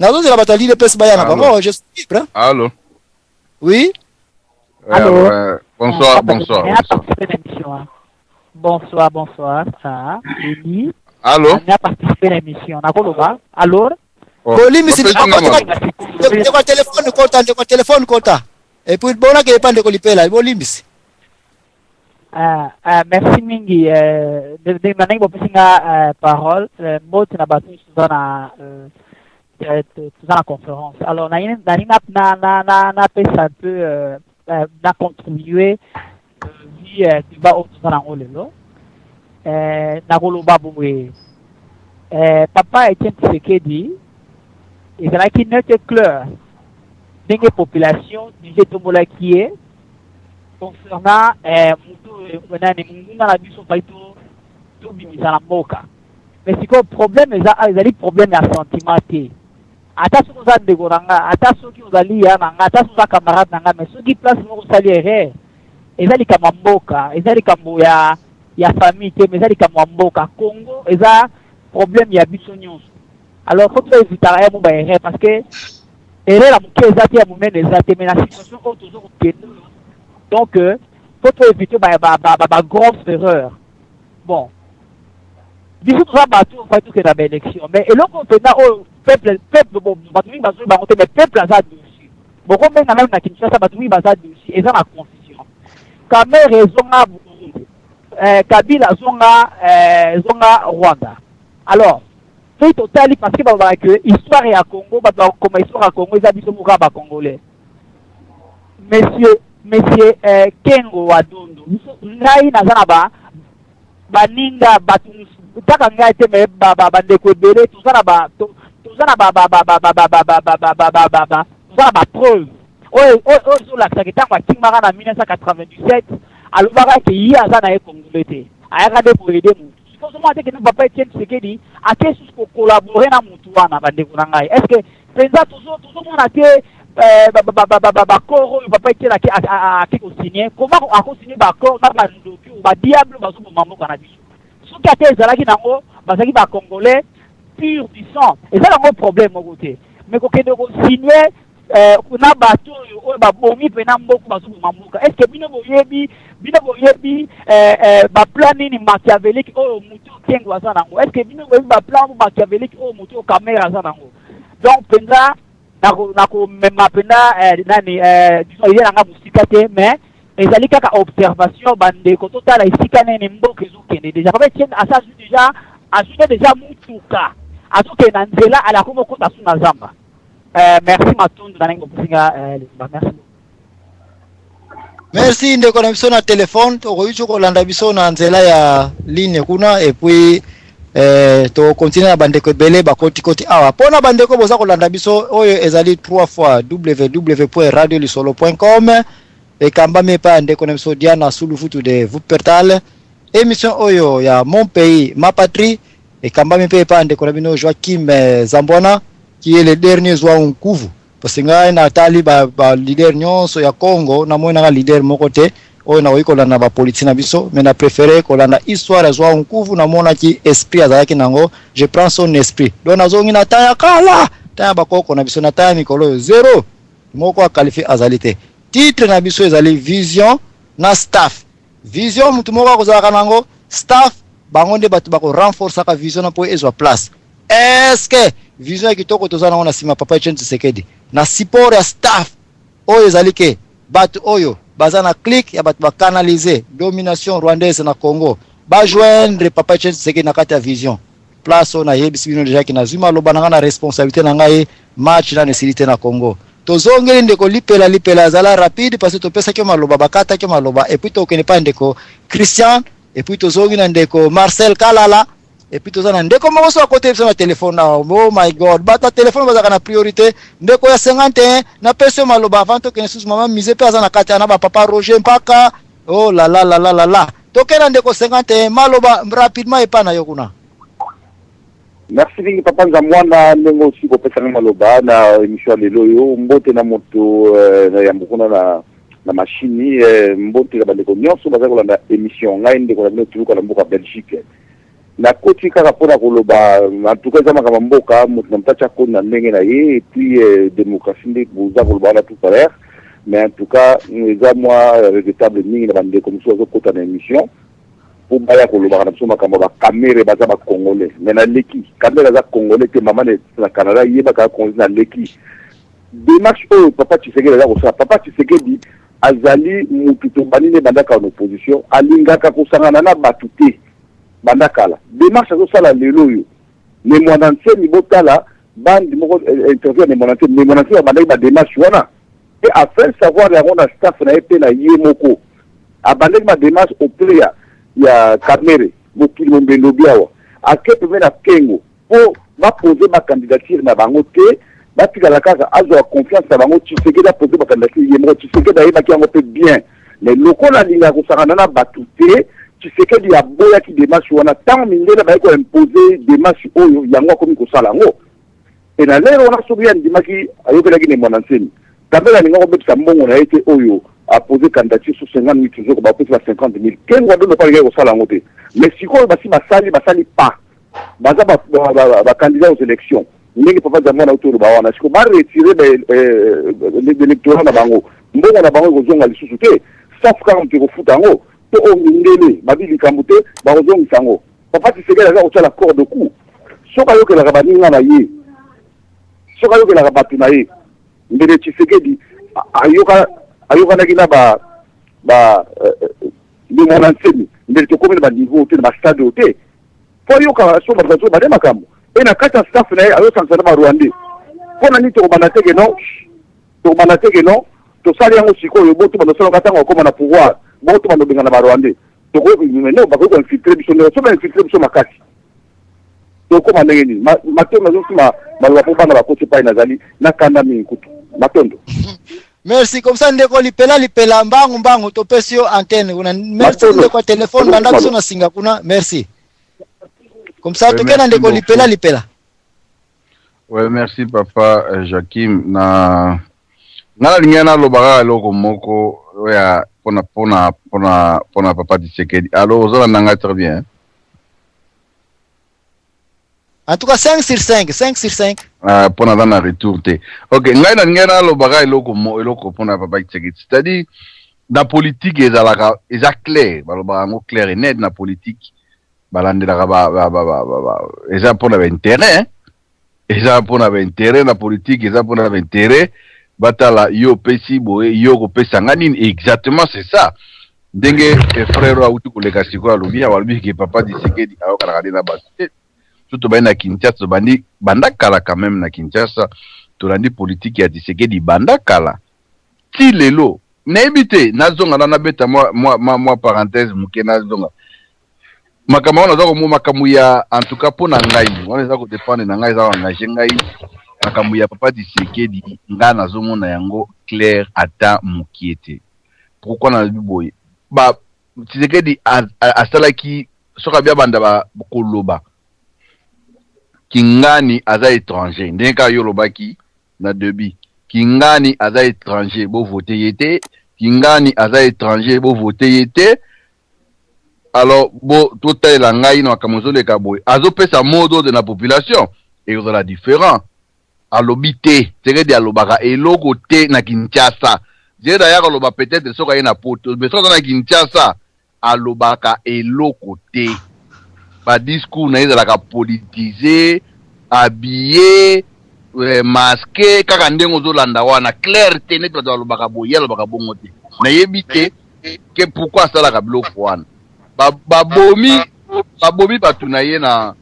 Nazo de la bataille de pes bayana bango, je suis libre. Allô. Oui. Allô. Bonsoir. Bonsoir. Ça, Eli. Allô. On a participé à l'émission. Alors. Boli misi de quoi téléphone kota. Et puis bon là que pas de colipela, boli misi. Merci mingi. De manière que vous parole, mot na batu dans la conférence. Alors na pesa un peu na contribuer via débat au dans l'angolo. Na koloba boue. Papa Etienne Tshisekedi et c'est là qui note clair des populations du Jetombola qui est concernant la biso paito to bimisa na mboka. Mais c'est quoi problème ezali problème ya sentiment te. Ata soki oza ndeko na nga, ata soki ozali ya na nga, ata soki oza camarade na nga, mais soki place moko osali erreur eza likambo ya mboka, eza likambo ya famille te, mais eza likambo ya mboka. Congo eza problème ya biso nyonso. Alors faut pas éviter ya mo ba erreur parce que erreur la moke eza te ya momene eza te, mais la situation oyo tozokokende donc faut pas éviter ba grosse erreur. Bon biso toza bato fai toke na baélection, mais eloko mpena oyo peuple bon bato mingi bazoi bango te, mais peuple aza dessus. Bokomenga même na Kinshasa bato mingi baza dessus, eza na confusion. Kamere ezonga Burundi, Kabila zonga Rwanda. Alors c'est total parce que ba que histoire ya Congo ba comme histoire ya Congo eza biso muka ba congolais. Monsieur Kengo Wadondo ngai nazana baninga batu taka ngai te me bandeko ebele tozana ba preuve oyo zolakisaka ntango akimaka na 1997 alobaka ke ye aza na ye congolais te ayaka nde koyede motu sikozomo te kende papa Etienne Tshisekedi ake susu kokolabore na motu wana bandeko na ngai est ce que mpenza tozomona te bakoro oyo papa Etienne ake kosigne koma akosigne bakoro na bandoki oyo badiable bazoboma mboka na biso soki ate ezalaki nango bazalaki bacongolais pur du sang eza nango problème moko te mais kokende kosigne na bato oyo babomi mpena mboka bazoboma mboka est ce que bino boyebi baplan nini machiavélique oyo motu okengo aza nango est ce que bino boyebi baplan machiavélique oyo motu okamere aza nango donc mpenza nakomema mpena nani ye nanga mosika te mais ezali kaka observation bandeko totala esika nini mboka ezokende déjà papa Etienne azwi déjà mutuka azokende na nzela alako mokota su na zamba. Merci Matundu na nengo kusinga merci ndeko na biso na telefone tokoyuki kolanda biso na nzela ya ligne kuna et puis to continue na bandeko ebele bakoti awa mpona bandeko boza kolanda biso oyo ezali 3 fois www.radiolisolo.com ekambami epai ya ndeko na biso Diana Sulufutu de Wuppertal. Émission oyo ya Mon Pays Ma Patrie ekambami mpe epai ya ndeko na bino Joachim Zambwana qui est le dernier zwa unkuvu parce que ngai na tali ba leader nyonso ya Congo na mona leader moko te oyo na oyikolanda ba politique na biso mais na préféré kolanda histoire zwa unkuvu na mona ki esprit azalaki nango je prends son esprit donc nazongi na taya kala taya bakoko na biso na taya mikolo zero moko akalifi azalite titre na biso ezali vision na staff vision mutu moko akozalaka nango staff bango nde bato bako renforcer ka vision na po ezwa place. Est-ce que vision ya kitoko tozana nango na sima papa Etienne Tshisekedi na support ya staff oyo ezali ke bato oyo baza na clique ya bato bakanalize domination rwandaise na Congo bajoindre papa Etienne Tshisekedi na kati ya vision place oyo na yebisi bino deja ki nazwima aloba nanga na responsabilité na ngai match na nesilite na Congo tozongeli ndeko lipela azala rapide parce que topesaki maloba bakataki maloba et puis tokende pa ndeko Christian et puis tozongi na ndeko Marcel Kalala et puis tozana ndeko moko so côté biso na téléphone na oh my god bata téléphone bazaka na priorité ndeko ya 51 na peso maloba avant tokende susu mama mise pe azana kati na ba papa Roger mpaka oh la la tokena ndeko 51 maloba rapidement epa na yo kuna. Merci mingi papa Nzamwana ndenge aussi kopesanga maloba na émission lelo yo mbote na moto na yambukuna na machine mbote ka bandeko nyonso baza kolanda émission ngai ndeko na bino tuluka na mboka Belgique na koti kaka pona koloba en tout cas za makama mboka mutu na mtacha kona ndenge na ye et puis démocratie nde boza koloba na tout à l'heure mais en tout cas eza moi regrettable mingi na bande comme ça kota na émission pour baya koloba na biso makama ba camera baza ba congolais mais na leki camera za congolais te mama na Canada yeba ka congolais na leki démarche oyo papa Tshisekedi aza kosala papa Tshisekedi azali mutu to banine bandaka en opposition alingaka kosangana na batu te bandakala démarche azosala lelo oyo ne mwana nseni botala bandi moko interview ne mwana nseni bandaki ba démarche wana et à faire savoir yango na staff na ye pe na ye moko abandaki ba démarche auprès ya Kamere mokili mombendo biawa ake pe na kengo po baposer ba candidature na bango te batikala kaka azwa confiance na bango Tshisekedi aposer ba candidature ye moko Tshisekedi ayebaki yango pe bien mais lokola alingaka kosangana na batu te Tshisekedi aboyaki démarche wana tant mindele baye ko imposer démarche oyo yango akomi kosala yango et na lero wana soki andimaki ayokelaki ne mwana nseni Kamere alinga kobebisa mbongo na ye te oyo a posé candidature sur 50 000 toujours ba pesa 50 000 kengo ndo pas linga kosala yango te mais sikoyo basi basali pas baza ba candidat aux élections ndenge papa zamona autour ba wana siko ba retirer l'électorat na bango mbongo na bango kozonga lisusu te sauf quand on kofuta yango to o mindele babili kamute ba kozongisa yango papa Tshisekedi aza kotala corps de coup soka yokela baninga na ye soka yokela batu na ye mbele Tshisekedi ayokanaki na ni mwana nseni mbele tokomi na ba niveau te na ba stade te po yoka so bato ba makambo et na kata staff na ye ayosanza na ba Rwandais pona ni tokobana teke non tosali yango sikoyo boto bandosala katanga okoma na pouvoir boto bandobenga na ba Rwandais tokobino bakoki infiltrer biso nde so ba infiltrer biso makasi tokoma ndenge nini matondo azosima maloba po bana bakoti pai nazali na kanda mingi kutu matondo. Merci comme ça ndeko lipela mbangu topesi yo antenne kuna merci ndeko téléphone banda biso na singa kuna merci comme ça tokena ndeko lipela. Ouais, merci papa Joachim na lingana lobaka loko moko ya pona papa Tshisekedi. Alors ozala nanga très bien. Hein? En tout cas 5 sur 5. Pour na dans retour te. OK, ngai na ngena lo baga eloko pona papa Tshisekedi. C'est-à-dire dans politique ezalaka clair, baloba ngo clair et net na politique. Balandela ba eza pona ba intérêt. Eza pona ba intérêt na politique, eza pona ba intérêt. Batala yo pesi boye yo ko pesa ngani exactement c'est ça. Ndenge frère wa utu koleka siko alobi awalobi ke papa Tshisekedi ayoka na batte. Surtout na Kinshasa bandakala quand même na Kinshasa tolandi politique ya Tshisekedi bandakala ti lelo naebite nazonga na beta moi parenthèse muke nazonga makama na zako mo makamu ya en tout cas pona ngai wana zako dépendre na ngai za na ngai makamu ya papa Tshisekedi nga nazomona yango clair ata mukiete pourquoi na biboye ba Tshisekedi asalaki soka bia banda ba koloba Kingani aza étranger ndenka yolobaki na debi Kingani aza étranger bo voter yete Kingani aza étranger bo voter yete alors bo total ngai na kamozole kaboy azo pesa modo de la population et on la différent alobité c'est que alobaka eloko te na Kinshasa je d'ailleurs aloba peut-être soka na poto mais soka na Kinshasa alobaka eloko te ba discours na ezalaka politisé habillé masqué kaka ndengo zolanda wana clarté net bato balobaka boye alobaka bongo te nayebite ke pourquoi asalaka biloko wana babomi bato na ye na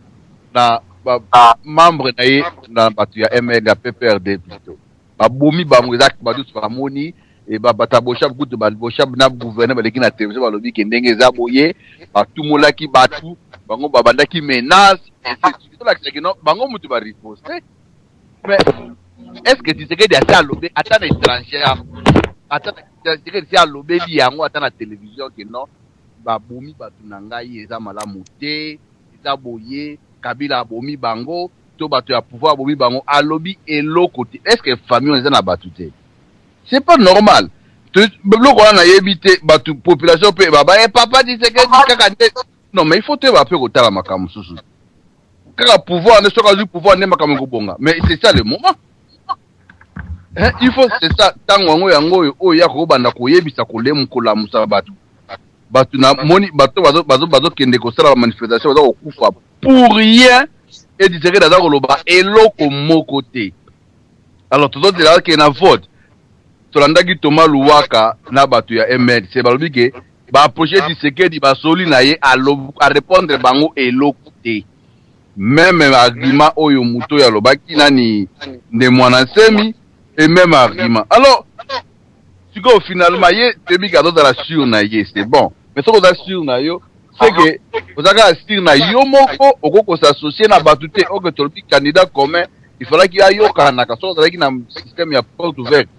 membre na ye na bato ya MLA PPRD plutôt babomi bango ezaki bato bamoni et bata boshab kutu ba boshab na gouvernement baleki na télévision balobi ke ndenge eza boye batumolaki batu bango babandaki menace et c'est tout là que non bango mutu ba riposter mais est-ce que Tshisekedi a ça lobé atana étranger atana Tshisekedi a lobé li yango atana télévision que non babomi batu na ngai eza malamu te eza boye Kabila bomi bango to batu ya pouvoir bomi bango alobi eloko te est-ce que famille eza na batu te. C'est pas normal. Le qu'on a évité, la population peut, papa dit que Non, mais il faut te rappeler au tala makamu susu. Kaka pouvoir, ne sera du pouvoir, ne makamu kubonga. Mais c'est ça le moment. Hein? Il faut, c'est ça, tango yango, o ya ko banda ko yebisa ko lemu ko la musa batu. Batu na moni, batu bazo kende ko sala manifestation, bazo kufa pour rien. Et disait que dans le bas, et l'autre mon côté. Alors, tout le monde dit qu'il y a un vote. Tolanda ki Thomas Louaka na batu ya ML c'est balobi ke ba approcher Tshisekedi ba soli na ye à répondre bango elokute même argument oyo muto ya lobaki nani nde mwana semi et même argument alors siko finalement ye tebi ka do la sur na ye c'est bon mais ce qu'on a sur na yo c'est que vous avez sur na yo moko okoko s'associer na batu te o que tolbi candidat commun il faudra qu'il y ait kana ka so avec un système ya porte ouverte.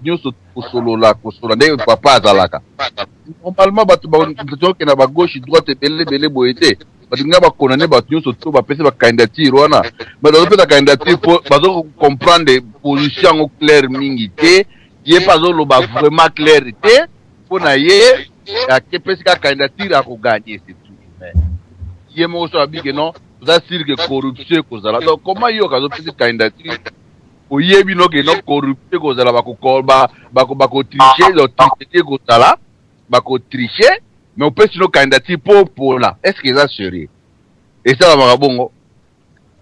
Nyonso kosolola nde papa azalaka normalement bato bato na ba gauche droite belé boyete bato nga ba konane bato nyonso to ba pese ba candidature wana mais dans le candidature pour bazo comprendre position claire mingi te ye pas zo ba vraiment clair te pour na ye a ke pese ka candidature a ko gagner c'est tout mais ye mo so abi que non vous assure que corruption kozala donc comment yo ka zo pese candidature oyebi no ke no corrupté kozala bako tricher lo tricher kozala bako tricher mais on peut sinon candidature pour là est-ce que ça sérieux et ça va bongo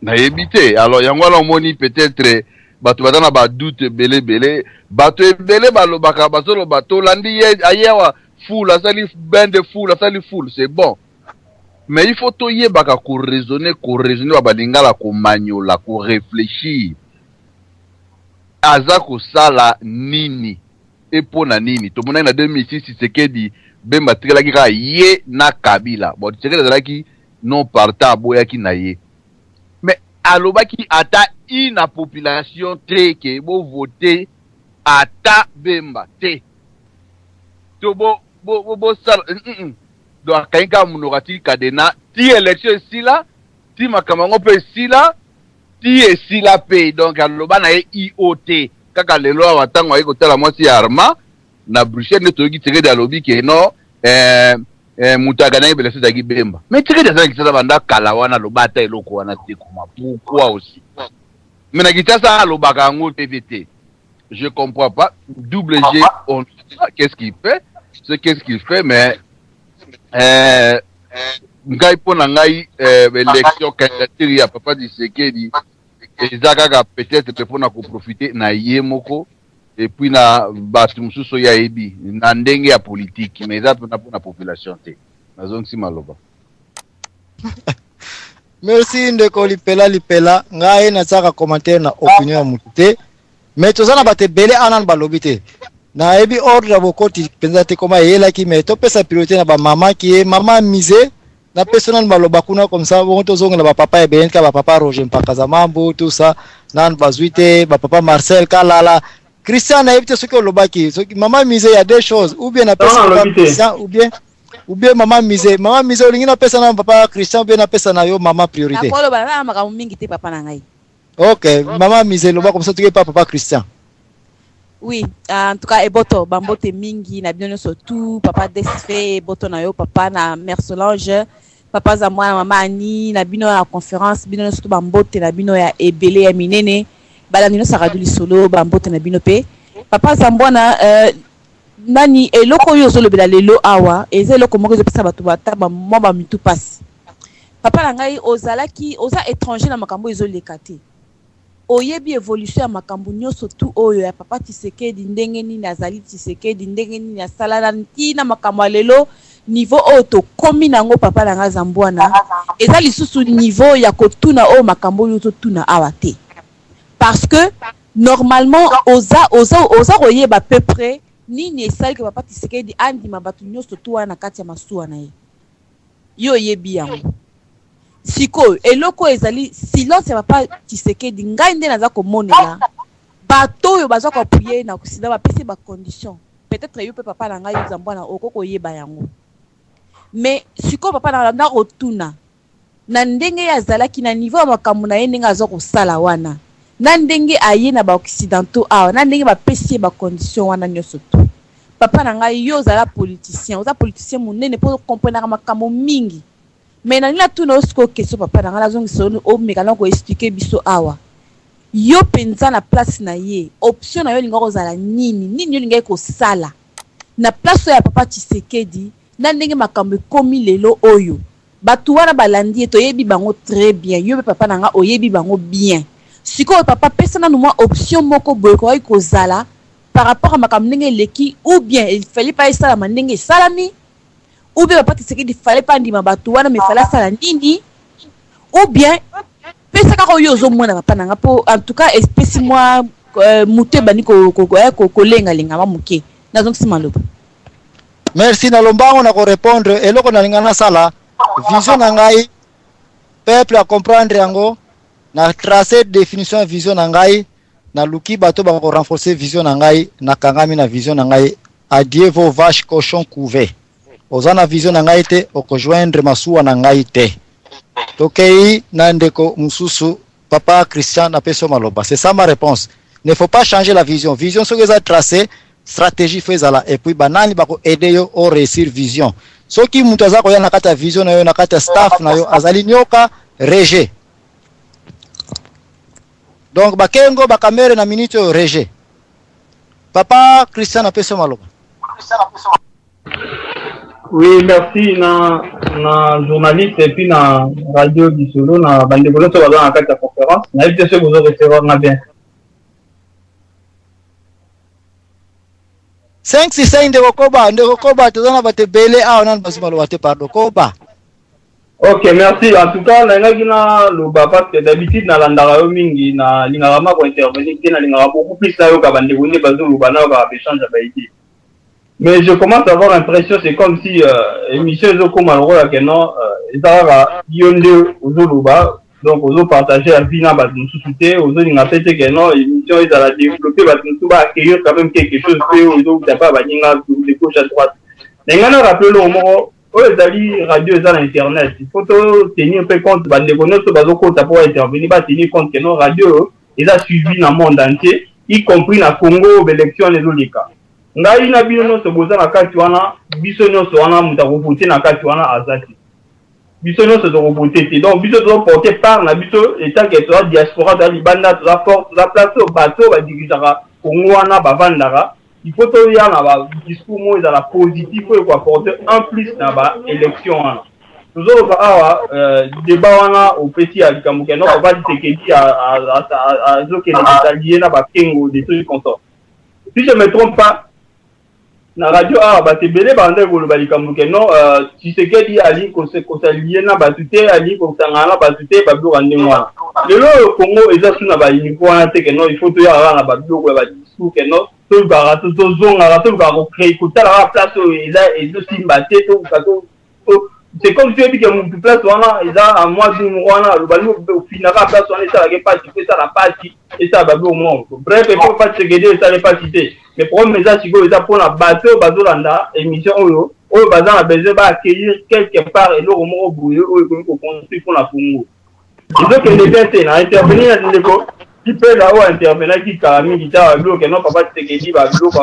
na éviter alors yango la moni peut-être bato badana ba doute belé bato belé balobaka basolo bato landi ayewa full asali bende full asali full c'est bon mais il faut to yebaka ko raisonner ba balingala ko manyola ko réfléchir azako sala nini epona nini to mona na 2006 Tshisekedi bemba tikelaki ka ye na Kabila bon Tshisekedi azalaki non partant boyaki na ye mais alobaki ata ina population te ke bo voter ata bemba te to bo sala do akainga munokati kadena ti election sila ti makamango pe sila ti esila pe donc aloba na ye IOT kaka lelo watango ayiko tala mwasi arma na Bruxelles ne toki Tshisekedi alobi ke no mutagana ibele seza ki bemba mais Tshisekedi azaki kitasa banda kala wana loba ta eloko wana te kuma pourquoi aussi mais na kitasa alobaka ngo TVT je comprends pas double G on qu'est-ce qu'il fait mais ngai pona ngai élection candidature ya papa Tshisekedi ezaka peut-être pour na ko profiter na yemoko et puis na batu mususu ya ebi na ndenge ya politique mais ça pour na population te nazong si maloba merci ndeko lipela ngai na saka commentaire na opinion ya mutu te mais tozana bate belé anan balobi te na ebi ordre bokoti penza te koma yelaki mais to pesa priorité na ba mama qui est maman misé na personnel maloba kuna comme ça bon tozonga na ba papa e benka ba papa Roger Mpakaza mambo tout ça nan bazuite ba papa Marcel Kalala Christian na éviter ce que lobaki maman misé il y a deux choses ou bien na personne Christian ou bien maman misé olingi na pesa na papa Christian ou bien na pesa na yo maman priorité na loba na makamu mingi te papa na ngai OK maman misé loba comme ça tu pas papa Christian oui en tout cas eboto bambote mingi na bino surtout papa Desfe eboto na yo papa na mère Solange papa za mwana mama Ani na bino ya conférence bino surtout bambote na bino ya ebele ya minene bala bino saraduli solo bambote na bino pe papa za mwana nani eloko yo zolobela lelo awa eze eloko moko ezopesa bato bata mwa bamitu pasi papa na ngai ozalaki oza étranger na makambo ezoleka te oyebi évolution ya makambo nyonso tu oyo ya papa Tshisekedi ndenge nini azali Tshisekedi ndenge nini asala ntina makambo ya lelo niveau oyo tokomi nango papa na ngai za mbwana eza lisusu niveau ya kotuna oyo makambo oyo totuna awa te parce que normalement oza koyeba peu près nini esali ke papa Tshisekedi andima bato nyonso tu wana na kati ya masuwa na ye yo oyebi yango siko eloko ezali silence ya papa Tshisekedi ngai nde naza komonela bato oyo baza koapuye na kusida bapesi ba condition peut-être yo pe papa na ngai za mbwana okoko yeba yango mais siko papa na nda kotuna na ndenge ya zalaki na niveau ya makambo na ye ndenge aza kosala wana na ndenge aye na ba occidentaux awa na ndenge bapesi ba condition wana nyonso tu papa na ngai yo zala politicien oza politicien monene po comprendre makambo mingi mais na nila tuna osko question papa na ngala zongi so o mekana ko expliquer biso awa yo penza na place na ye option na yo linga kozala nini yo linga ko sala na place ya papa Tshisekedi na ndenge makambo komi lelo oyo batu wana balandi to yebi bango très bien yo papa na nga oyebi bango bien siko papa pesa na moi option moko boye ko kozala par rapport à makambo ndenge leki ou bien il fallait pas sala mandenge salami ou bien papa Tshisekedi il fallait pas ndima batu wana mais fallait sala nini ou bien pesa ka yo zo mona papa na nga po en tout cas espèce moi muté bani ko lenga lenga ma muke na donc si maloba. Merci na lombango na ko répondre eloko na lingana sala vision na ngai peuple à comprendre yango na tracer définition vision na ngai na luki bato ba ko renforcer vision na ngai na kangami na vision na ngai adieu vos vaches cochons couvés ozana vision na ngai te okojoindre masuwa na ngai te tokei na ndeko mususu papa Christian na peso maloba. C'est ça ma réponse. Ne faut pas changer la vision. Vision ce que ça tracé, stratégie faisala et puis banani bako aider yo au réussir vision. Soki mutaza ko ya nakata vision na yo nakata staff na yo azali nyoka rejet. Donc bakengo bakamere na minute yo rejet. Papa Christian na peso maloba. Oui, merci na journaliste et puis na radio du Solo na bande bono to bazana kata conférence na évité ce que vous recevoir na bien 5-6 ndeko koba tozana bate bele a nan basimalo bate pardon koba. OK, merci. En tout cas, na ngina lo parce que d'habitude na landara yo mingi na lingama ko intervenir na lingama beaucoup plus na yo ka bande bono bazulu bana ka échange ba idée. Mais je commence à avoir l'impression, c'est comme si émission Zoko Malroya que non, Zara Yonde Ozoluba, donc Ozo partager la vie dans notre société, Ozo n'ingapete que non, émission ils allaient développer, nous va accueillir quand même quelque chose que Ozo n'a pas baninga de gauche à droite. Mais on a rappelé le moment où les alliés radio dans internet, il faut tenir un peu compte, bah les connaissances Bazoko t'as pour intervenir, bah tenir compte que non radio, ils a suivi dans le monde entier, y compris dans Congo, l'élection les Olika. Ngai na bino no soboza na kati wana biso no so wana mutakovoter na kati wana azati biso no so dokovoter te donc biso do porter par na biso état que toi diaspora da libanda to la force la place au bateau ba dirigera Congo wana bavandara il faut to ya na ba discours mo za la positif ko apporter en plus na ba élection wana toujours awa débat wana au petit à Kamuke non on va dire que dit à zo que les alliés na ba kengo des trucs comme ça si je me trompe pas na radio bate belé bande ko lobali Kamuke non Tshisekedi ali ko se ko salier na batute ali ko sangana batute bablo rande mwa lelo Congo eza suna ba iniko wana te que non il faut to ya na bablo ko ba discours que non to ba to zonga to ba ko créer ko tala place eza ezo simbate to kato c'est comme si on dit que mon place wana eza à moi du wana lobali au final la place wana ça la pas fait ça la partie et ça bablo mo bref il faut pas Tshisekedi ça n'est pas cité. Mais pour mes assigo, ils apprennent à bateau, bazolanda, émission oyo bazan a besoin d'accueillir quelque part et l'eau au bouillé, oyo construit pour la Congo. Ils ont que les personnes à intervenir dans l'éco, qui peut là-haut intervenir, qui carami, qui t'a bloc, et non papa Tshisekedi, bah bloc,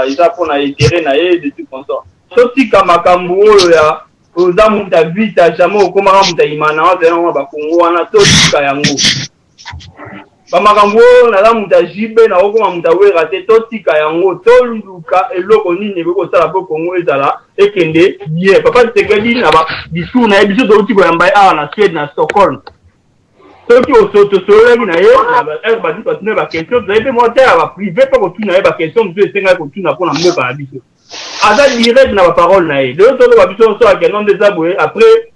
ils apprennent à étirer, naïe, des trucs comme ça. Sauf si Kamakambo, là, aux âmes, t'as vu, t'as jamais, au comment t'as imana, c'est non, bah Congo, on a tout, Kayango. Bamakambo na la muta jibe na oko muta wera te totika yango toluka eloko nini beko sala po Congo ezala ekende bien papa Tshisekedi na ba discours na biso to tiko yamba na Suède na Stockholm soki osoto solaki na ye na ba dit pas ba question vous avez monter à ba privé pas ko tuna ba question vous esenga ko tuna pona mboka na biso aza direct na ba parole na ye de to ba biso so a non des aboué après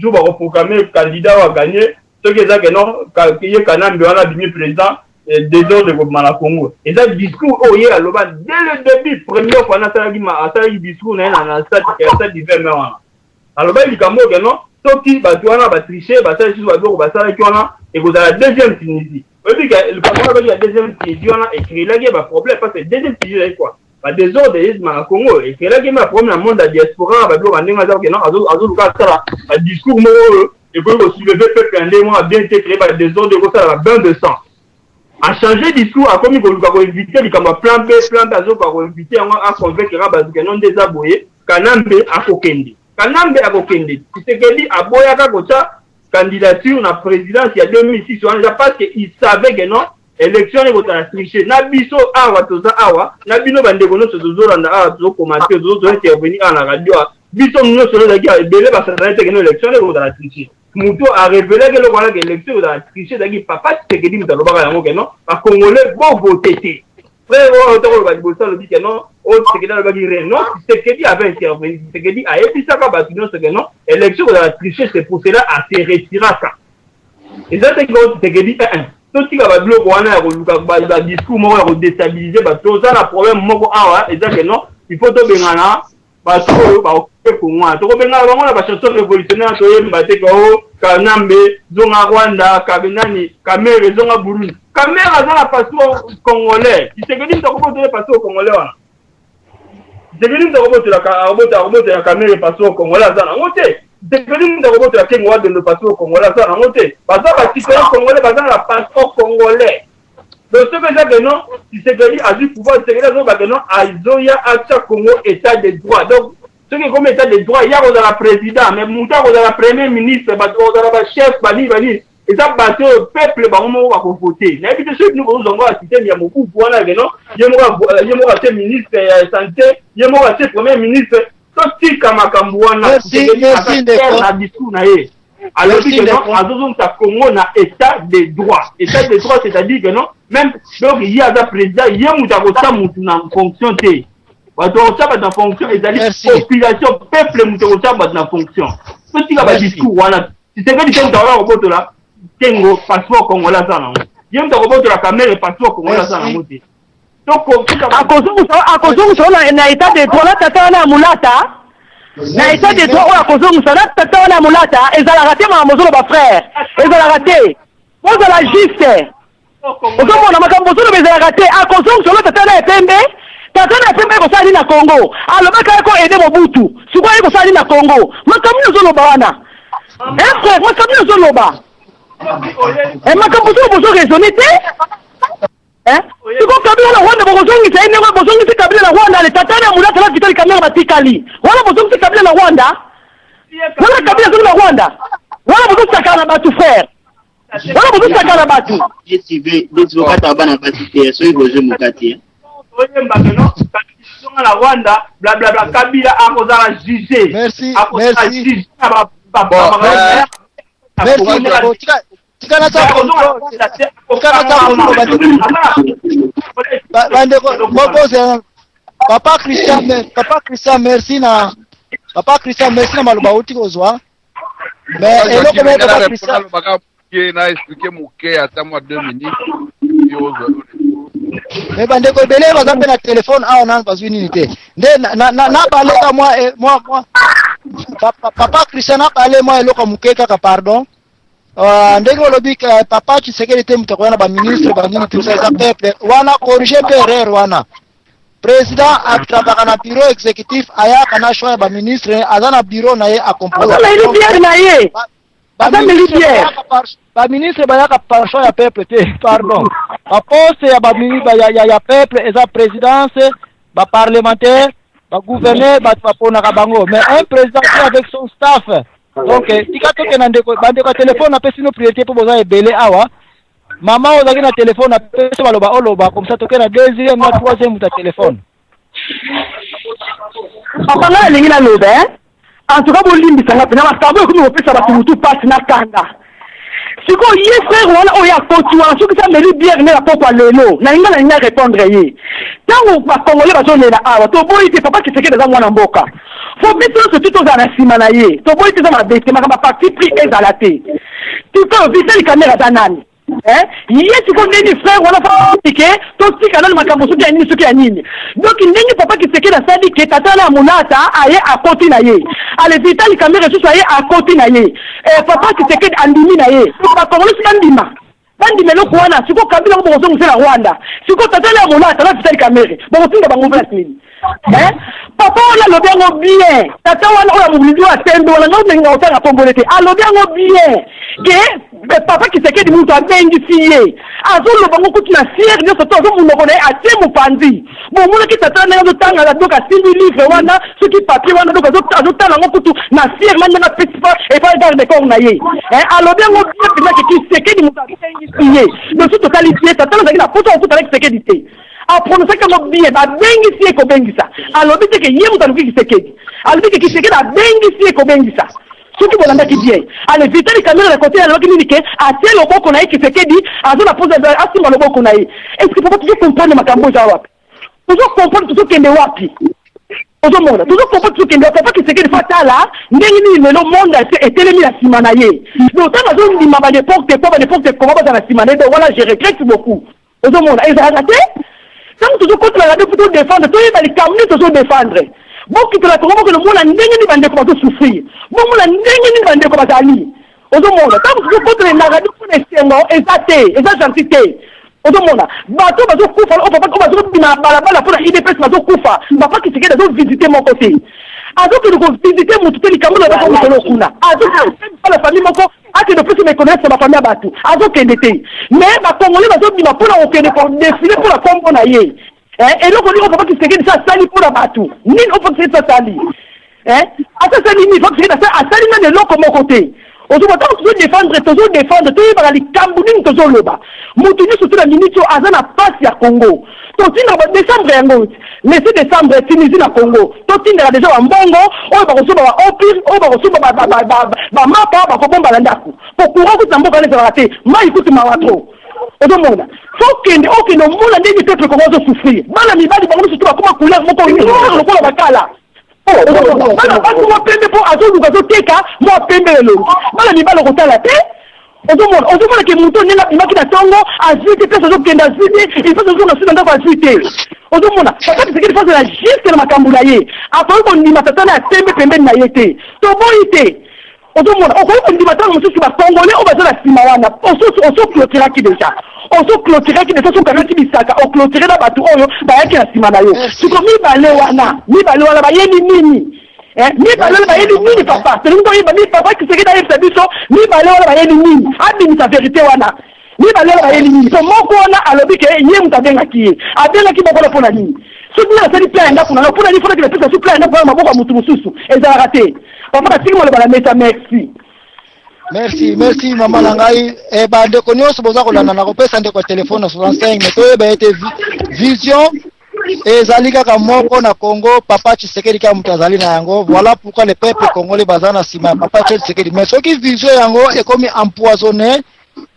jour ba reprogrammer candidat wa gagner ce que ça que non qu'il y a Kanambe wana bimi président des ordres de gouvernement na Congo et ça discours oye à loba dès le début première fois na ça qui discours na ça divers wana alors il kamo que non soki batu wana ba tricher ba ça juste ba do ba ça qui wana et vous avez la deuxième Tunisie et puis le Cameroun avec la deuxième Tunisie wana et créer là il y a problème parce que deuxième Tunisie quoi ba désordre na Congo et créer là il y a problème dans monde de diaspora ba do ba ndinga ça que non azo luka ça ba discours mo et puis vous suivez peuple indémon a bien été créé par des ordres de ça la bain de sang a changé discours a comme il ko inviter il comme plan B azo ko inviter à convaincre ba que non désaboué Kanambe a kokende Kanambe akokende Tshisekedi aboyaka kota candidature na présidence il y a 2006 parce qu'il savait que non élection est votre tricher na biso awa toza awa na bino bandeko no tozolanda awa tozo commenter tozo intervenir à la radio biso nous solo la guerre belé ba ça que non élection est votre tricher muto a révélé que le voilà que élection est votre tricher dagi papa Tshisekedi mutalo baka yango que non ba congolais bon voter frère on va dire ça le dit que non au Tshisekedi va dire non Tshisekedi avait intervenu Tshisekedi a épisa ka batino ce que non élection est votre tricher c'est pour cela à se retirer ça et ça c'est que Tshisekedi tout ce qui va bloquer wana ya discours moko ya déstabiliser bato ça la problème moko awa eza que non il faut to bengana bato ba occupé pour moi to bengana bango na ba chanson révolutionnaire to yemba te ko Kanambe zonga Rwanda kabenani Kamere zonga Burundi Kamere za la passeport congolais Tshisekedi to ko to passeport congolais wana Tshisekedi to ko to la Kamere passeport congolais za na ngote Tshisekedi munda ko to la kengo wa de le passeport congolais za na ngote baza ba citoyen congolais baza la passeport congolais donc ce que c'est que non Tshisekedi a du pouvoir Tshisekedi a ba que non azoya acha Congo état de droit donc ce qui est comme état de droit il y a la président mais muta ko la premier ministre ba ko la chef bani et ça bateau peuple ba mo ba ko voter na bi ce nous nous on système ya beaucoup pour na que non yemo ka ministre santé yemo ka premier ministre tout ce kamakambu wana merci na discours na ye alors que non azozon ta Congo na état de droit c'est-à-dire que non même donc il y a un président yemu ta ko ta mutu na fonction té bato ça ba na fonction et la population peuple mutu ko ta ba na fonction tout ce ka ba discours wana si c'est que dit ta wala ko botola kengo passeport congolais ça non yemu ta ko botola Kamere passeport congolais ça non té donc akozongusa na état de droit la tata na mulata na état de droit oyo akozongusa na tata wana mulata ezalaka te makambo ba frère ezalaka te ozala juste ozomona makambo ozoloba ezalaka te akozongusa na tata na epembe tata na epembe ekosala na Congo alobaka eko ede Mobutu sikoyo ekosala na Congo makambo ozoloba wana frère makambo ozoloba makambo ozoloba ozoraisonne te siko Kabila na Rwanda bozongisa ene bozongisa Kabila na Rwanda le tatana mulata la vitali Kamere batikali wala bozongisa Kabila na Rwanda wala Kabila zo na Rwanda wala bozongisa kana batu frère wala bozongisa kana batu etibe bokata bana batite so iboje mukati oyemba keno songa na Rwanda bla bla bla Kabila akozala juger merci Papa Christian merci na maloba uti kozwa mais eloko me Papa Christian na expliquer muke ata moi 2 minutes mais bandeko ebele baza mpe na telefone awa nani bazwi nini te nde nabaleka moi Papa Christian nabale moi eloko muke kaka pardon ndenge olobi Papa Tshisekedi te mutu akoya na baministre banini tout ça peuple wana corriger mpe erreur wana président atrabaka na bureau exécutif ayaka na choix ya baministre aza na bureau na ye akompose baministre bayaka par choix ya peuple te pardon baposte ya peuple eza présidence baparlementaire bagouverneur bato baponaka bango mais un président avec son staff donc tika toke na bandeko ya telefone apesi no priorité po boza ebele awa mama ozaki na telefone apesi baloba oloba comme ça toke na deuxième na troisième ta telefone papa nga alingi naloba en tout cas bolimbisanga mpena makambo ekomi kopesa bato motu mpasi na kanda sikoyo ye frère wana oyo akoti wana soki sa meli biere nde na pokwa lelo nalinga na linga répondre ye ntango bakongole bazolela awa toboyi te Papa Tshisekedi eza mwana mboka fo biso nyonso tu tozala na nsima na ye toboyi te eza mabe te makambo parti pris ezala te sikoyo Vitali Kamere aza nani ye sikoyo ndeni frère wana fatike totika nani makambo soki ya nini soki ya nini donc ndenge Papa Tshisekedi asali ke tata na mulata aye akoti na ye ale Vitali Kamere susu aye akoti na ye Papa Tshisekedi andimi na ye bakongole soki andima bandi meloko wana siko Kabila ko bozongisa na Rwanda siko tata na mulata na Vitali Kamere bokotinga bango place nini Papa, on a le bien bien. Tata, on a mobilisé à Tendo, on a un combolé. Alors bien bien. Que papa qui s'est dit, nous avons bien difficile. Azul le bango kuti na sire nyo soto zo muno kone ate mupandi. Bon mona ki tata na zo tanga la doka simbi livre wana ce qui papier wana doka zo tanga ngo kutu na sire manda na petit et pas garde corps na ye. Alors bien ngo bien ki s'est dit nous avons bien difficile. De toute qualité tata na na photo kutu avec sécurité. A prononcer comme bien ba bengi sie ko bengi sa. Alors bi que yemu tanuki ki sekedi. Alors bi que ki sekedi a bengi sie ko bengi sa. Ce qui bolanda qui bien. Allez vite les caméras de côté alors qu'il dit que à tel au boko naï qui sekedi a zo la pose à ce le boko naï. Est-ce que papa toujours comprendre makambo za wapi? Toujours comprendre toujours kende wapi? Toujours comprendre toujours kende papa qui sekedi fatala ndenge ni le monde est tellement la simana ye. Donc tant que on dit ma n'importe comment dans la simana donc voilà je regrette beaucoup. Toujours et ça raté? Tant toujours contre la radio pour défendre, toi il va les calmer toujours défendre. Bon qui te la comprend que le monde a ndenge ni bande comment souffrir. Bon monde a ndenge ni bande comment ali. Ozomonda tant toujours contre la radio pour les sengo et ça gentillité. Ozomonda bato bazo kufa o papa ko bazo bina balabala pour la IDPS bazo kufa. Papa qui se queda zo visiter mon côté. Azo que nous visiter mon tout les cameroun na ko ko kuna. Azo que la famille moko a que de plus me connaître ma famille bato. Azo que ndete. Mais ba congolais bazo bina pour la okene pour défiler pour la combo na ye. Et donc on dit au papa qui se queda ça sali pour la bato. Ni on peut que ça sali. Asa sali ni faut que ça sali na de l'autre côté. Aujourd'hui, toujours défendre, tout le monde Cambouine, toujours le bas. Moutini surtout la minute, Azana passe à Congo. Toti na décembre yango, laissez décembre Tunisie na Congo. Toti na déjà en Bongo, on va recevoir au pire, on va recevoir mapa, ba ko bomba landaku. Pour courant que tamboka les raté, ma écoute ma watro. Ozomonda. Faut que no mona ndenge peuple comment souffrir. Bana mibali ba surtout comment couleur moko ni ko la bakala. Bana pas comment pembe pour azo lukazo teka, moi pembe le. Bana mibali ko tala te. Ozomonda ke muto nena imaki na tongo azite pesa zo kenda azite, il faut zo na sina ndako azite. Ozomonda, papa c'est qu'il faut la juste na makambula ye. Après on ni matata na tembe pembe na yete. To boite. Ozomonda, on dit matata mususu ba congolais o baza la sima wana. Oso clôturer qui déjà. Oso clôturer qui déjà so kanati bisaka, o clôturer na batu oyo ba yaki na sima na yo. Siko mi bale wana ba yeni nini. Mi bale ba yeni nini papa. C'est ndo yiba mi papa qui se geda yesa biso, mi bale wala ba yeni nini. Adini sa vérité wana. Mi bale ba yeni nini. So moko wana alobi ke ye mutabenga ki. Abenga ki boko pona nini. So bila sali plan nda kuna pona ni fona ki pesa su plan nda kwa maboko mutu mususu. Eza raté. Papa ka timo le bala mesa merci. Merci maman Langai. Ba ndeko nyonso boza kolanda na kopesa ndeko téléphone na 65 mais to ba été vision ezali kaka moko na Congo papa Tshisekedi ka mutazali na yango. Voilà pourquoi le peuple congolais bazana sima papa Tshisekedi. Mais soki vision yango ekomi empoisonné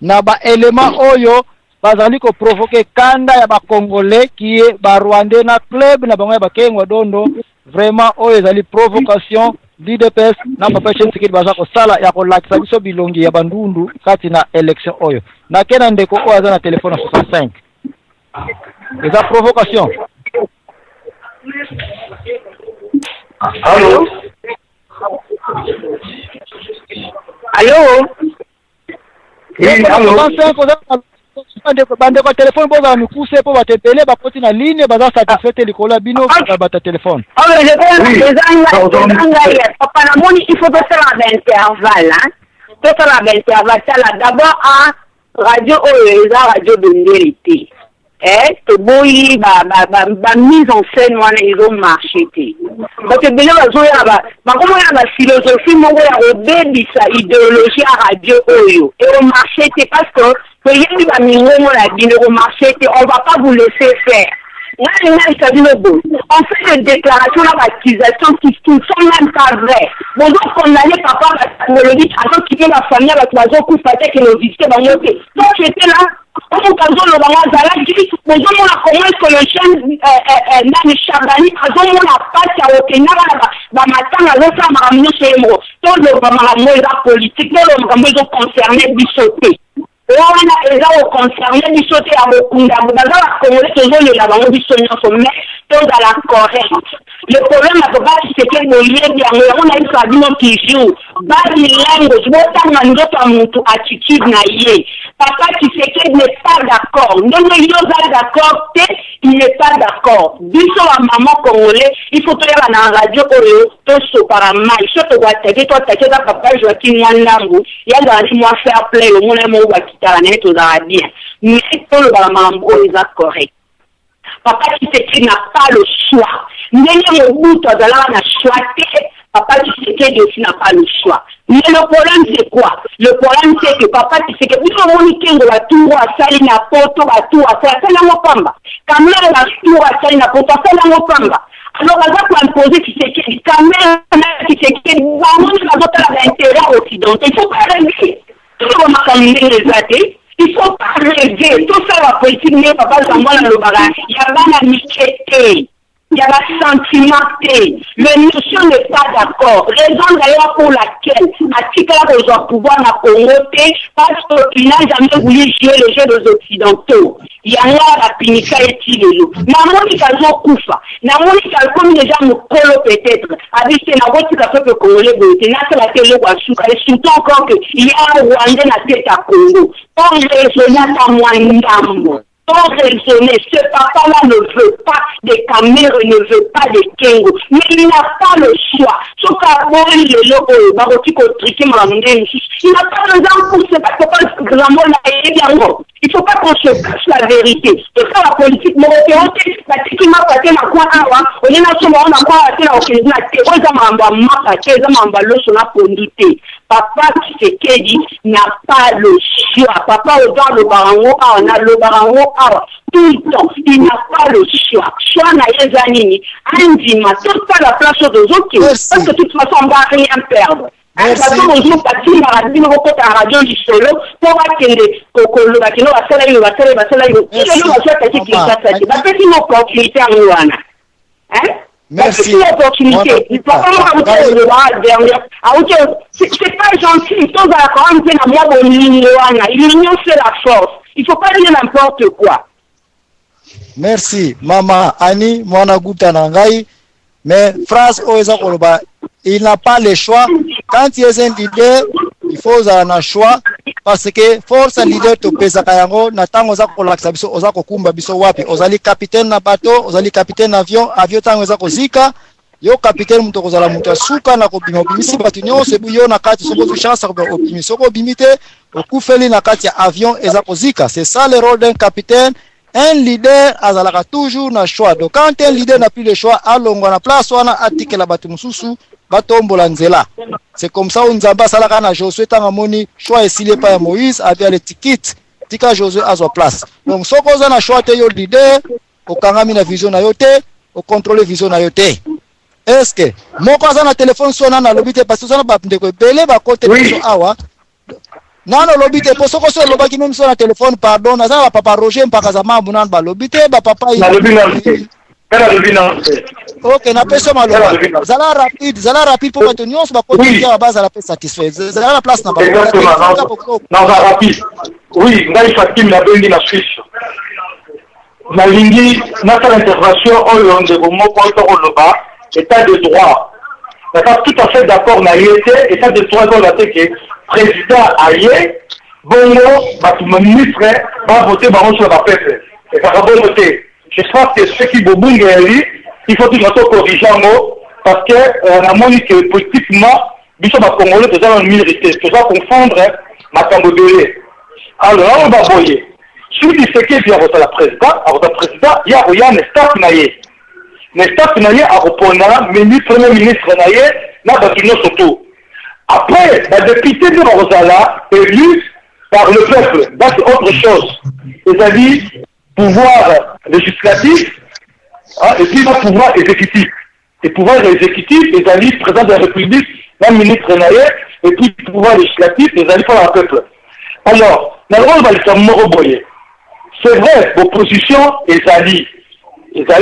na ba élément oyo bazali ko provoquer kanda ya ba congolais qui est ba rwandais na club na bango ba kengwa dondo vraiment oyo ezali provocation l'IDPS na papa Tshisekedi baza ko sala ya ko lakisa biso bilongi ya bandundu kati na élection oyo na kena ndeko oyo aza na téléphone 65 eza provocation. Allô? Oui, allô? Bande ko téléphone boza mikuse po batepele bakoti na ligne baza satisfait likola bino bata téléphone. Ah mais papa na moni il faut faire l'intervalle hein. Tout faire l'intervalle d'abord à radio radio de vérité. Que boyi ba mise en scène wana ils ont marché té. Parce que bien bazo ya ba comment ya ba philosophie moko ya obedisa idéologie à radio oyo et on marché té parce que yeli ba mingomo la bino au marché té on va pas vous laisser faire. On fait des déclarations d'accusation qui ne sont même pas vraies. Bon, donc, condamné papa à la technologie, à ceux qui viennent la famille avec l'oiseau coup patek et le visiter dans le côté. Donc, j'étais là, on m'a dit, bon, comment est-ce que le jeune Nani Chabani, on m'a pas à Okena, ma matin, à l'autre, à ma chez moi. Tout le monde est politique, tout le monde est concerné, bichoté. On a concerné du sauté à Mokunda, mais tout à la correcte. Le problème à Papa, c'est que le lien on a eu Fabien qui joue. Bali language, vous avez attitude naïe. Papa qui sait qu'il n'est pas d'accord. Non, il n'est pas d'accord. il n'est pas d'accord. Biso la maman congolais, il faut te dire dans la radio que ce par mal. Je te vois toi t'as papa Joaquin Wandangu, il y a dans moi faire play le monde mo wa kitala net aux arabiens. Mais tout le maman est correct. Papa Tshisekedi n'a pas le choix. N'est Mobutu Azala n'a choisi. Papa Tshisekedi aussi n'a pas le choix. Mais le problème c'est quoi? Le problème c'est que Papa Tshisekedi, il faut moniquer la tour à Sali na poto, à tour à Sali na Mopamba. Quand même la tour à Sali na poto, à Sali na Mopamba. Alors, on va imposer Tshisekedi. Quand même, Tshisekedi, on va l'intérêt occidental. Il ne faut pas rêver. Tout le monde a cambié les athées. Il ne faut pas rêver. Tout ça, la politique, mais Papa Zambouana le bagarre. Il y a la amitié. Il y a la sentimenté. Le nation n'est pas d'accord. Raison d'ailleurs pour laquelle Atikala doit pouvoir na Congo parce qu'il n'a jamais voulu jouer le jeu des Occidentaux. Il y a la pinica et Tilelo. Namoni Kazo Koufa. Namoni Kazo comme les gens me collent peut-être. Avec ces navos qui a fait que Congolais votent. N'a la télé ou et surtout encore qu'il y a un Rwandais na tête à Congo. On raisonne à Mwandambo. Pour raisonner, ce papa-là ne veut pas des caméras, ne veut pas des Kengo. Mais il n'a pas le choix. Sauf qu'à il n'a pas besoin pour se battre. Il ne faut pas qu'on se cache la vérité. C'est ça la politique. On Papa Tshisekedi n'a pas le choix. Papa Odor le barango, on a le barango, tout le temps. Il n'a pas le choix. Choix n'a yezanini. Andima, tout ça la place aux autres. Parce que de toute façon, on ne va rien perdre. Merci. Merci. C'est l'opportunité. Il faut pas c'est pas gentil. L'union c'est la force. Il faut pas dire n'importe quoi. Merci. Maman Annie, Mwana Guta Nangai. Mais phrase Oeza Koloba, il n'a pas le choix. Quand il y a un leader, il faut un choix. Parce que force leader to pesa kayango na tango za kolakisa biso oza kokumba biso wapi ozali capitaine na bateau ozali capitaine avion tango za kozika yo capitaine muto kozala muto suka na kobima bimisi batu nyonso buyo na kati soko chance ko optimi soko bimite okufeli na kati ya avion eza kozika. C'est ça le rôle d'un capitaine. Un leader azalaka toujours na choix. Donc quand un leader n'a plus le choix, alongo na place wana atikela batu mususu batombola nzela. C'est comme ça Nzamba salaka na Josué tanga moni choix esile pa ya Moïse avec le ticket tika Josué à sa place. Donc soko za na choix te yo leader okangami na vision na yo te o contrôler vision na yo te. Est-ce que moko za na téléphone sona na lobite parce que sona ba ndeko belé ba côté biso awa nano lobite po soko so lobaki même sona téléphone pardon na za papa Roger mpaka za mambu nan ba lobite ba papa Ok, na pesa maloba. Zala rapide pour que nous soyons continuer à base à la paix satisfait. Zala la place na ba. Non, rapide. Oui, ngai Fatim na bengi na Suisse. Na lingi na intervention on de moko to loba état de droit. On pas tout à fait d'accord na yete état de droit dans la que président aye bongo ba tout ministre va voter ba sur la peuple. Et ça va voter. Je pense que ceux qui bobungeli il faut que nous corrigeons parce que on a montré que politiquement biso ba congolais déjà dans minorité que ça confondre makambo belé. Alors on va voyer celui qui fait bien voter la président il y a rien staff naie à répondre mais premier ministre naie na bakino surtout après la député de Rosala élu par le peuple c'est autre chose c'est-à-dire pouvoir législatif et puis le pouvoir exécutif. Et pouvoir exécutif, les alliés président de la République, la ministre Naïe, et puis le pouvoir législatif, les alliés pour le peuple. Alors, nous allons le c'est vrai, l'opposition, les alliés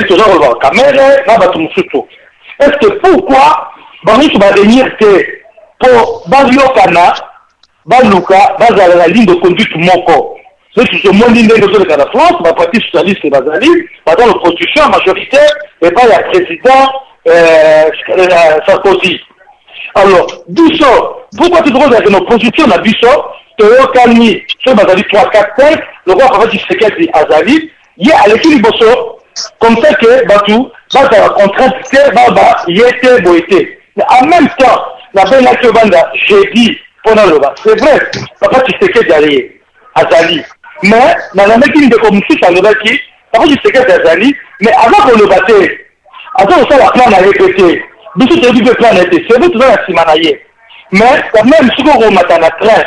toujours dans la caméra, est-ce que pourquoi, nous va venir que pour Baziokana, Baluka, la ligne de conduite Moko. C'est ce monde de la France, ma partie socialiste et Bazali, dans l'opposition majoritaire, et pas le président Sarkozy. Alors, Bissot, pourquoi tu trouves dans une opposition à Bissot, Théo Kalmi, c'est Bazali 3, 4, 5, le roi Fafati Sekedi Azali, il y a l'équilibre Bosso, comme ça que Batou va la contrainte que Baba yete boité. Mais en même temps, la benaki banda j'ai dit pendant le bas. C'est vrai, papa tu sais que derrière Azali. Mais dans la machine de comme si ça le baki, papa tu sais que Azali, mais avant qu'on le batte, avant ça la plan à répéter. Biso te dit que plan était, c'est vous tout la simanaye. Mais quand même si on remonte à la train,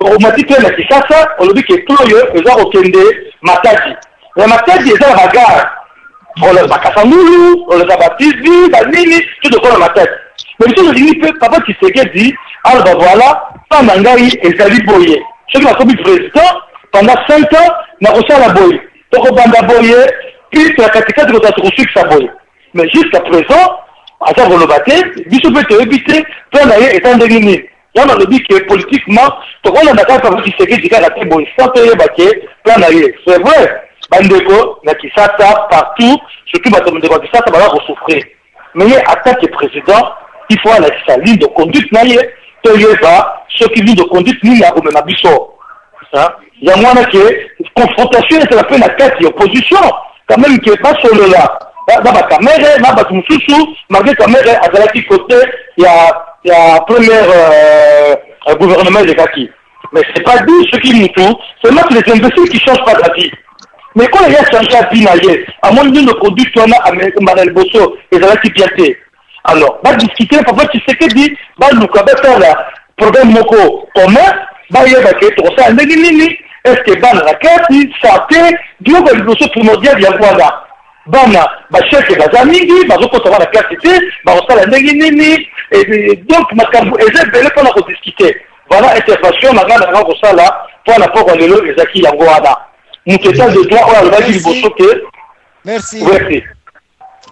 on remonte train à Kishasa, on le dit que tout le gens au Kende Matadi. La Matadi est dans la gare. On le Bakasamulu, on le Batizi, Banini, tout de quoi la Matadi. Mais si je dis que papa tu sais que dit, alors voilà, Panangaï et Zali Boye. Ce qui a commis président pendant 5 ans, n'a reçu la Boye. Donc on banda Boye, puis la catégorie de notre reçu que ça Boye. Mais jusqu'à présent, à ça vous le battez, Bissou peut te éviter, Panangaï est en déguiné. Là on a dit que politiquement, donc on a d'accord papa tu sais que dit qu'à la Boye, sans payer baquet, Panangaï. C'est vrai, Bandeko, n'a qui ça partout, surtout Bandeko qui ça va souffrir. Mais en tant que président, il faut aller sa ligne de conduite, ceux qui ligne de conduite, nous n'avons même pas il y a moins que confrontation, c'est la peine à 4 opposition, quand même qui n'est pas solo là. Dans la caméra, dans la caméra, malgré la caméra, à l'autre côté, il y a premier gouvernement de Kaki. Mais ce n'est pas dit ce qui nous tout, c'est même les imbéciles qui ne changent pas d'avis. Mais quand il y a changé à vie, à mon ligne de conduite, on a Manel Bosso et Zalaki Piaté. Alors, va discuter, papa, tu sais que dit, va nous faire là, problème moko commun, va y avoir que tout ça, est-ce que ban la carte, ça fait, Dieu va le dossier primordial, il y a quoi là? Bana, bah, chef et Bazamigi, bah, je peux la carte, bah, on s'en a et donc, ma cambo, et j'ai belé pour la discuter. Voilà, intervention, ma grande avant ça là, pour la porte, on est là, les acquis, Yangoada. Nous t'étendons de droit, on va dire, merci. Merci.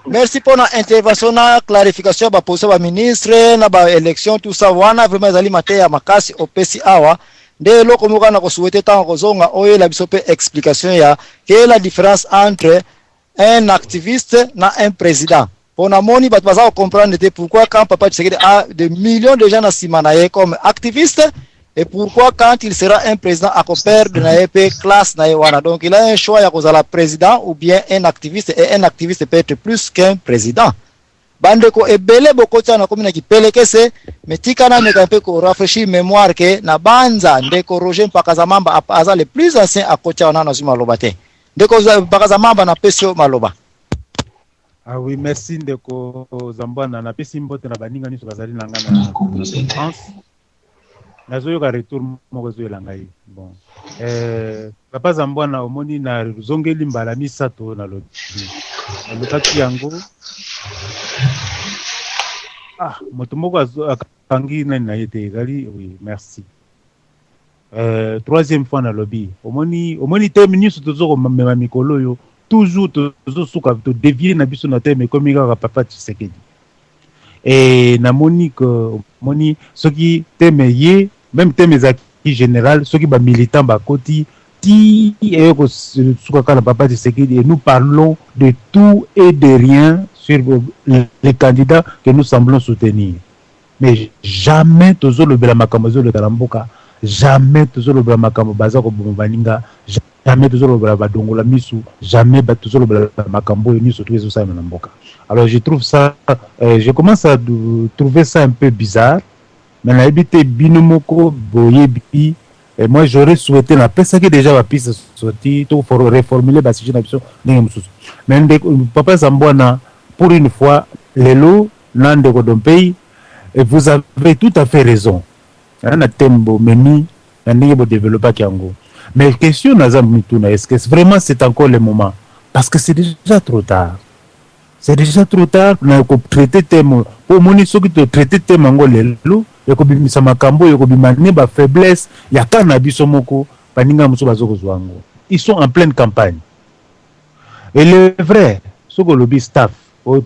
Merci pour l'intervention, la clarification, la position du ministre, l'élection, tout ça. Wana vraiment zali mateya makasi opesi awa. De loko muka na souhaiter tant kozonga oye la bisope explication ya quelle est la différence entre un activiste et un président. Pour na moni bat baza comprendre pourquoi quand Papa Tshisekedi a des millions de gens na simanaye comme activiste et pourquoi quand il sera un président à compère de naepe classe naewana. Donc il a un choix ya kozala président ou bien un activiste, et un activiste peut être plus qu'un président. Bandeko ebele bokota na komina kipelekese metika na mekampe ko rafraîchir mémoire que na banza ndeko Roger Mpakazamamba aza le plus ancien à kocha na zuma lobate. Ndeko Mpakazamamba na pesio maloba. Ah oui, merci ndeko Zambwana na pesi mbote na baninga niso bazali nanga na France. Nazoyo ka retour moko zo elangai. Bon. Papa Zambwana omoni na zongeli mbala misato na lobi. Na lokati yango. Ah, moto moko akangi nani na yete ezali, oui, merci. Troisième fois na lobby. Omoni thème nyusu tozoko mema mikolo yo, toujours tozo suka to dévier na biso na thème comme ka Papa Tshisekedi. Et na monique moni soki thème yé, même thème ezaki général, soki ba militant ba koti ti eko suka ka na Papa Tshisekedi, et nous parlons de tout et de rien sur les candidats que nous semblons soutenir. Mais jamais tozo le bela makambo le kalamboka, jamais tozo le bela makambo bazako bombaninga, jamais tozo le bela badongola misu, jamais tozo le bela makambo ni surtout ça na mboka. Alors je trouve ça je commence à trouver ça un peu bizarre. Mais la habité binomoko boyebi, et moi j'aurais souhaité la personne qui déjà va piste sortir tout pour reformuler la situation. Mais Papa Zambwana, pour une fois, les lots, l'un de nos pays, et vous avez tout à fait raison. Mais question, est-ce que vraiment c'est encore le moment? Parce que c'est déjà trop tard. C'est déjà trop tard. On a traité thème. Pour mon qui te traité thème en les lots, il y a des makambo, il y a des faiblesses, il y a cannabis moko, ils sont en pleine campagne. Et le vrai, ce que le staff, il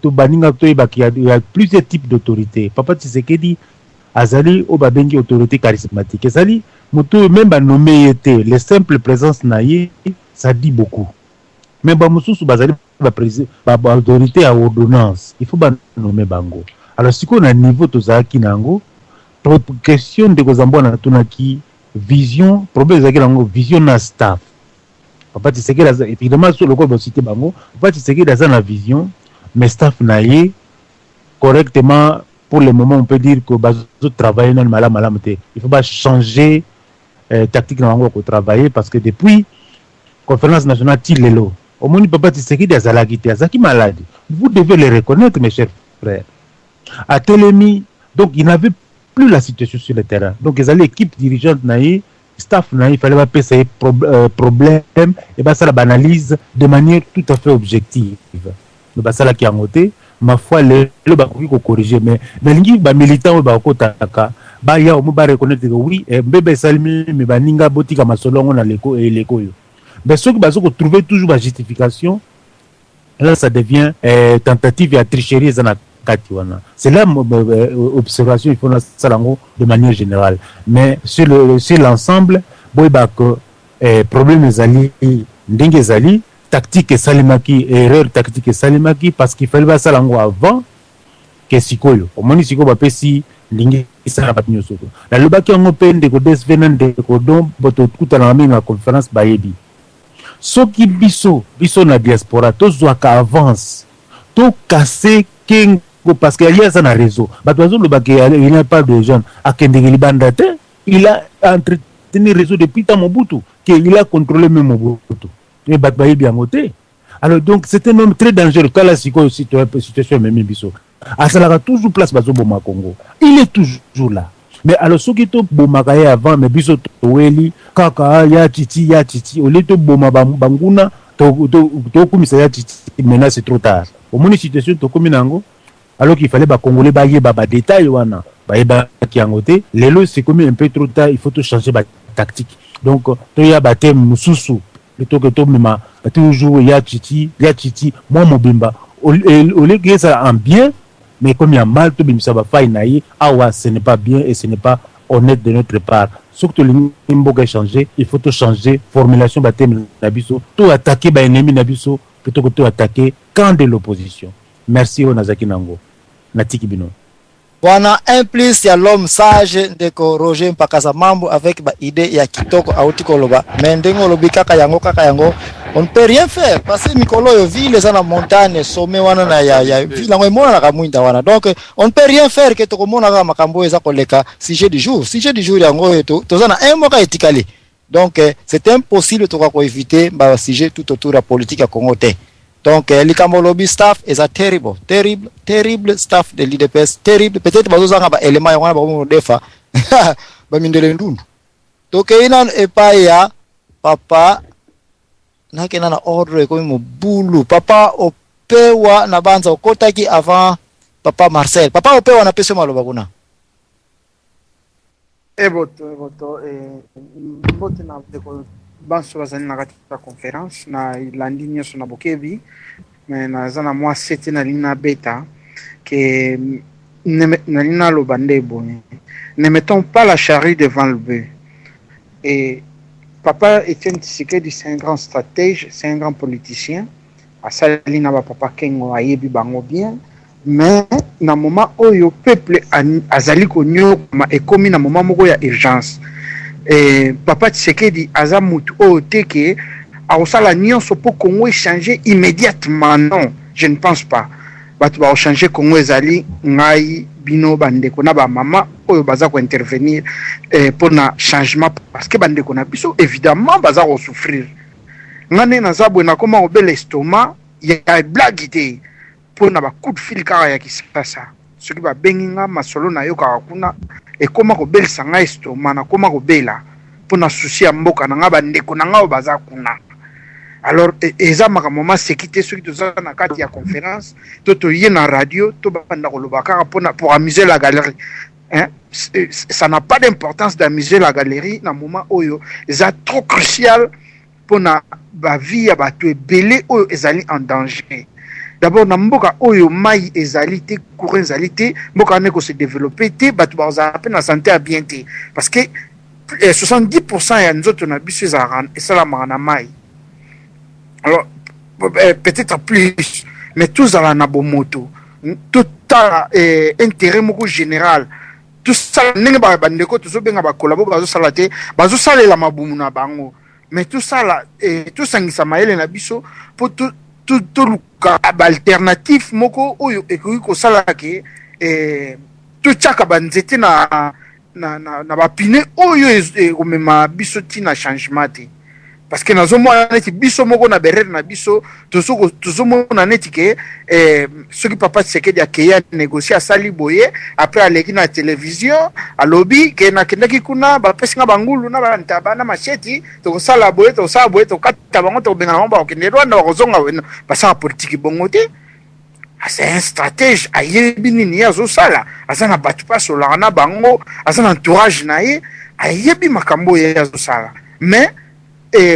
y a plusieurs types d'autorités. Papa Tshisekedi azali obabengi autorité charismatique. Azali muto même ba nommé été les simples présences naïe, ça dit beaucoup. Mais ba mususu bazali ba autorité à ordonnance. Il faut ba nommer bango. Alors si qu'on a niveau tozaki nango, question de Kozambona tunaki vision, problème zaki nango vision na staff. Papa Tshisekedi évidemment sur le corps cité bango Papa Tshisekedi a la vision mais staff naie correctement pour le moment on peut dire que bazo travailler dans le malam il faut pas changer tactique dans le travailler parce que depuis conférence nationale Tilelo au moins Papa Tshisekedi a zaki malade vous devez le reconnaître mes chers frères à Telemi donc il n'avait plus la situation sur le terrain donc ils allaient l'équipe dirigeante naie staff il fallait pas passer problème et bah ça la banalise de manière tout à fait objective le bah ça la qui a noté ma foi le ba ko corriger mais balingi ba militant ba ko taka ba ya o ba reconnaître que oui mbebe salmi me baninga botika masolongo na leko et leko yo mais ceux qui ba ko trouver toujours la justification là ça devient tentative et tricherie zana katiwana c'est là observation il faut la salango de manière générale mais sur l'ensemble boy ba que problème ezali ndenge ezali tactique salimaki erreur tactique salimaki parce qu'il fallait ça lango avant que sikoyo au moins sikoyo ba pesi ndingi ça ba nyoso la lobaki ngo pende ko desvenande ko don boto kuta na minga conférence ba yebi soki biso na diaspora to zwaka avance to casser kengo parce qu'il y a ça na réseau ba tozo lobaki il n'y a pas de jeunes à kendengeli bandate il a entretenu réseau depuis tant Mobutu qu'il a contrôlé même Mobutu. Alors donc c'est un homme très dangereux quand la situation même biso asalaka toujours place bazo boma Congo il est toujours là mais alors ce qui to boma kaye avant mais biso toeli kaka ya titi au lieu to boma banguna to kumisa ya titi maintenant c'est trop tard au moins situation to kominango alors qu'il fallait ba congolais ba yeba ba détail wana ba yeba ki angote lelo c'est comme un peu trop tard il faut tout changer ba tactique donc to ya ba thème mususu plutôt que tout même toujours ya titi moi mobimba au lieu que ça en bien mais comme il y a mal tout bimisa ba faille naïe awa ce n'est pas bien et ce n'est pas honnête de notre part surtout le nimboga changer il faut tout changer formulation ba thème nabiso tout attaquer ba ennemi nabiso plutôt que tout attaquer camp de l'opposition. Merci Onazaki Nango natiki bino Bwana un plus ya l'homme sage ndeko Roger Mpakaza mambo avec ba idée ya kitoko autiko loba mendengo lobi kaka yango on ne peut rien faire parce que mikolo yo ville za na montagne sommet wana na ya ville ngo mona na kamwinda wana donc on ne peut rien faire que toko mona ka makambo eza koleka sujet du jour yango to za na un moka etikali donc c'est impossible to ko éviter ba sujet tout autour de la politique à Congo te. Donc, les lobby staff est terrible staff de l'IDPS, terrible. Peut-être que vous avez un élément qui est donc, il n'y a pas papa, n'a qu'un ordre comme boulot. Papa, au pewa na banza, au kotaki avant papa Marcel. Papa, au pewa na pese malo baguna. Boto, na banso bazali na kati ya conférence na landi nyonso na bokebi mais naza na mwa sete na lina beta que na lina loba nde boye ne mettons pas la charrue devant le bœuf et papa Etienne Tshisekedi c'est un grand stratège c'est un grand politicien asali na ba papa Kengo ayebi bango bien mais na moment oyo peuple azali konyokoma ekomi na moment moko ya urgence. Et papa Tshisekedi aza mutu o teke aosala nyonso pour Congo changer immédiatement non je ne pense pas batu ba changer Congo ezali ngai bino bandeko na ba mama oyo baza ko intervenir pour na changement parce que bandeko na biso évidemment baza ko souffrir ngane na zabwe na koma obel estomac ya blague te pour na ba coup de fil kaka ya kisasa ce qui va benginga masolo na yo kaka kuna et comment kobelisa ngai estomac na koma kobela pona souci ya mboka na nga bandeko na nga baza kuna alors eza makambo ma sécurité ceux qui toza na kati ya conférence to yé na radio to banda koloba kaka pour amuser la galerie hein? Ça n'a pas d'importance d'amuser la galerie na moment oyo eza trop crucial pona ba vie ya bato ebele oyo ezali en danger. D'abord na mboka oyo mai ezali te courant ezali te mboka ne ko se développer te batu ba za na santé à bien te parce que 70% ya nzoto na biso ezala na mai. Alors peut-être plus mais tous à la nabomoto tout intérêt moko général tout ça ndenge ba bandeko to so benga ba collabo bazo sala te bazo salela mabumu na bango mais tout ça là tout sangisa mayele na biso pour tout luka alternatif moko oyo ekoki kosala ke totiaka banzete na bapine oyo ekomema biso ntina changement te parce que nazomona neti biso moko na berere na biso tozomona neti ke soki papa Tshisekedi akeya négocier asali boye après aleki na télévision alobi ke nakendaki kuna bapesinga bangulu na bantaba na macheti tokosala boye tokata bango tokobengana bango bakokende Rwanda bakozonga basala politiki bongo te. C'est un stratège ayebi nini azosala aza na bato pa asolaka na bango aza na entourage na ye ayebi makambo ye azosala mais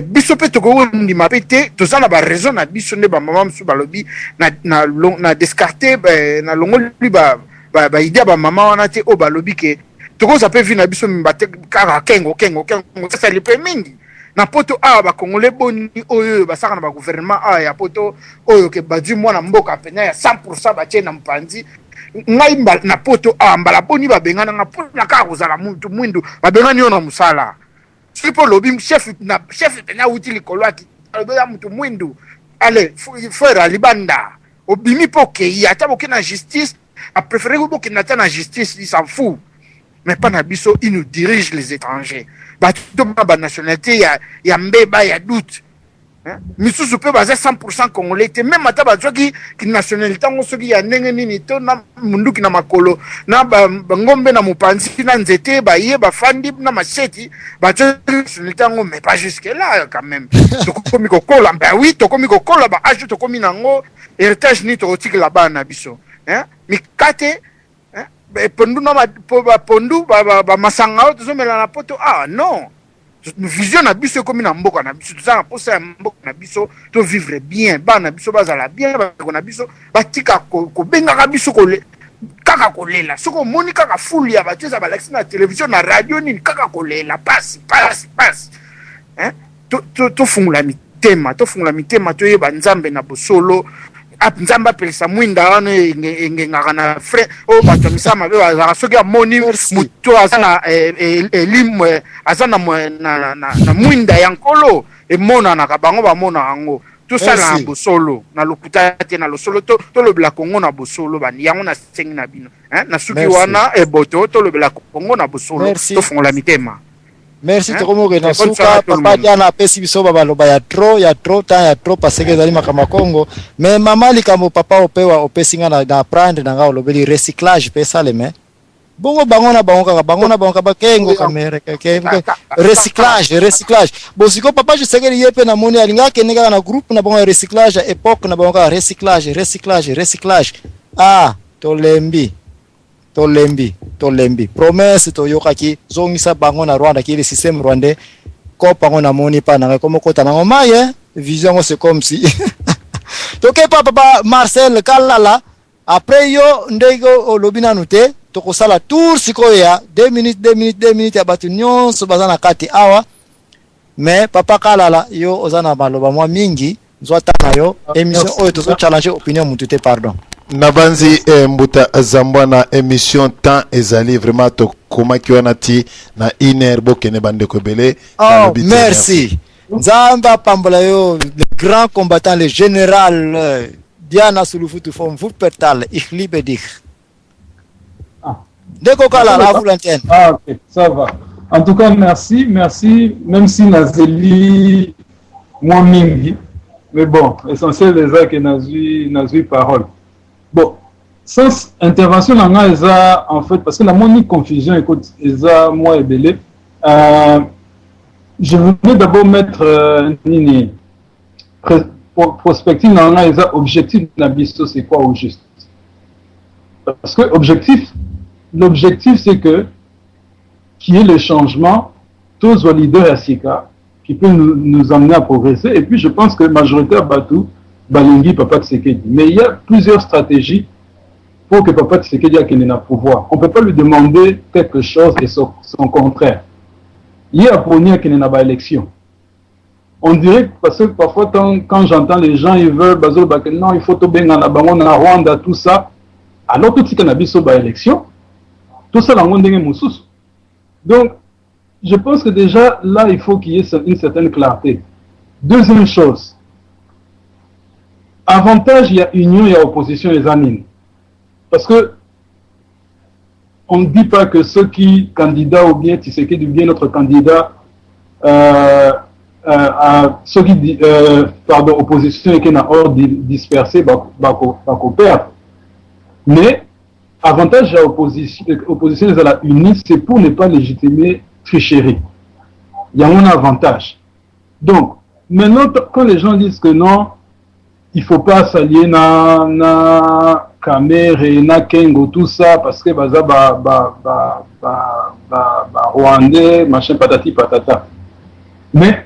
biso mpe tokondima mpe te toza na baraison na biso nde bamama mosusu balobi na descarte na longoli baide ya bamama wana te oyo balobi ke tokoza mpe vi na biso mimba te kaka kengo sasali mpe mingi na poto awa bakongole boni oyo basaka na bagouvernement awa ya poto oyo ke badwi mwana mboka pena ya 100% batie na mpanzi ngai na poto awa mbala boni babengana nga mpona kaka kozala muntu mwindu babengani yo na mosala soki mpo lobi chef pena wuti likolo ati alobi ya mutu mwindu ale frère alibanda obimi mpo okei ata boke na justice apréféré bokenda ata na justice il s'en fout mais pas na biso il nous dirige les étrangers bato ba nationalité ya mbeba ya doute misusu pe baza 100% congolais te même ata bazwaki ki nationalité ngo soki ya ndenge nini to na munduki na makolo na ngombe na mopanzi na nzete baye bafandi na macheti bazwaki nationalité ngo mais pas jusque là quand même tokomi kokola bah oui tokomi kokola ba aju tokomi nango héritage ni tokotiki la bana biso mikate pondu na pondu ba masanga oyo tozomela na poto non vision na biso ekomi na mboka na biso toza na posa ya mboka na biso to vivre bien bana biso bazala bien bandeko na biso batika kobengaka biso kaka kolela soki omoni kaka fulu ya bato eza balakisi na télévision na radio nini kaka kolela pasi tofungola mitema toyeba nzambe na bosolo nzambe apelisa mwinda wana engengaka na frais oyo bato ya misala mabe bazalaka soki amoni moto aza na elimu aza na mwinda ya nkolo emonanaka bango bamonaka yango tosala na bosolo na lokuta te na losolo tolobela kongo na bosolo bani yango nasengi na bino na suki wana eboto tolobela kongo na bosolo tofungola mitema. Merci tokomoke na suka papa diana apesi biso baloba ya trop parce que ezali makama Congo mais mama likambo papa opewa opesinga na apprendre na nga olobeli recyclage pe saleme bongo bango na bango kaba kengo kamera recyclage bosiko papa je sekeli yepe na moni alinga kenega na groupe na bango recyclage époque na bango recyclage tolembi promesse toyokaki zongisa bango na Rwanda ki le système rwandais ko pango na moni pa na komo kota na ngomaye vision c'est comme si toke papa Marcel Kalala après yo ndego olobina nute tokosala tour sikoya 2 minutes ya batu nyonso bazana kati awa mais papa Kalala yo ozana baloba mwa mingi nzwata na yo émission oyo tozo challenge opinion mutute pardon Nabanzi Mbuta Zambwana émission temps ezali vraiment to komaki wana ti na iner bokene bande kobele merci Nzamba pambola yo le grand combattant le général Diana Sulufutu from Wuppertal ich liebe dich. Deko kala la vous l'antenne. OK, ça va. En tout cas merci même si nazeli moi mingi mais bon essentiel les gens que nazui parole. Bon, sans intervention, en fait, parce que la monique confusion, écoute, moi et Belé, je voulais d'abord mettre prospective dans objectif de la c'est quoi au juste? Parce que l'objectif c'est que qu'il y ait le changement, tous les leaders à Sika, qui peut nous amener à progresser, et puis je pense que majoritaire Batou, Balingi, Papa Tshisekedi. Mais il y a plusieurs stratégies pour que Papa Tshisekedi ait le pouvoir. On ne peut pas lui demander quelque chose et son contraire. Il y a pour qu'il n'y ait pas d'élection. On dirait, parce que parfois, quand j'entends les gens, ils veulent, non, il faut tout bien en Rwanda, tout ça. Alors, tout ce qu'il y a élection, tout ça, dans le monde est moussous. Donc, je pense que déjà, là, il faut qu'il y ait une certaine clarté. Deuxième chose, avantage, il y a union, il y a opposition, les amis. Parce que on ne dit pas que ceux qui candidats ou bien Tshisekedi ou bien notre candidat ceux qui opposition et qui n'a ordre dispersé va perdre. Mais avantage de l'opposition à la unie, c'est pour ne pas légitimer tricherie. Il y a un avantage. Donc, maintenant, quand les gens disent que non, il ne faut pas s'allier na Kamere, na Kengo, tout ça, parce que Rwandais, machin patati patata. Mais,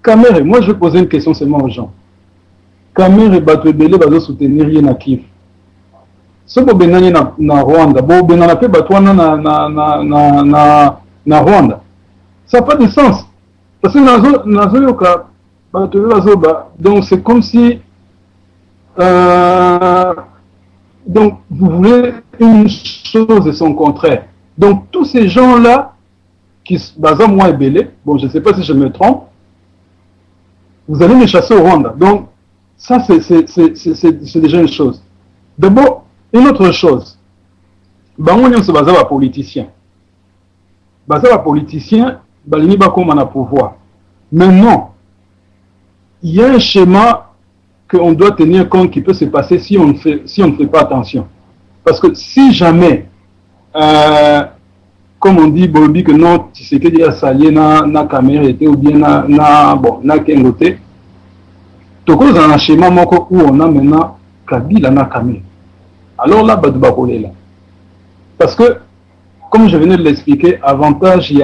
Kamere, moi je vais poser une question seulement aux gens. Kamere, Batwebele, va soutenir rien à Kiev. Ce que benani na Rwanda, benana pe batwana na Rwanda, ça n'a pas de sens. Parce que donc c'est comme si donc vous voulez une chose et son contraire. Donc tous ces gens-là qui basent moi et Belé, bon je ne sais pas si je me trompe, vous allez les chasser au Rwanda. Donc ça c'est déjà une chose. D'abord, une autre chose, on se base à politicien. Basé à politicien, il n'y a pas pouvoir. Mais non, il y a un schéma qu'on doit tenir compte qui peut se passer si on ne fait pas attention. Parce que si jamais, comme on dit, Bobby, que non, tu sais que il y a salié na caméra ou bien na kengote, tu causes un schéma où on a maintenant Kabila na caméra. Alors là, là. Parce que, comme je venais de l'expliquer, avantage, il y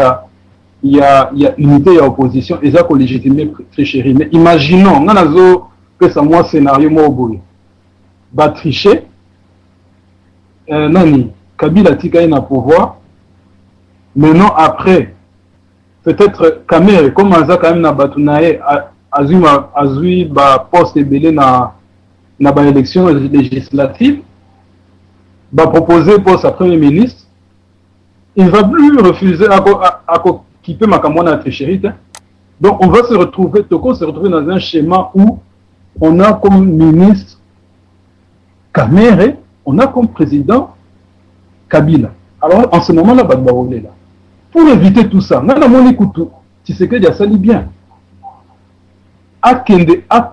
a unité, il y a opposition, et ça qu'on légitime tricherie. Mais imaginons, on a que ça moi scénario moi au bout. Bah tricher, nani, Kabila tika na pouvoir. Maintenant après, peut-être Kamere, comme ça quand même na batunae, azui ba poste belé na ba élection législative. Va proposer pour sa première ministre, il ne va plus refuser à quitter Makamwana à tricherie. Donc on va se retrouver dans un schéma où on a comme ministre Kamere, on a comme président Kabila. Alors en ce moment-là, là. Pour éviter tout ça, tu sais que il y a ça bien. À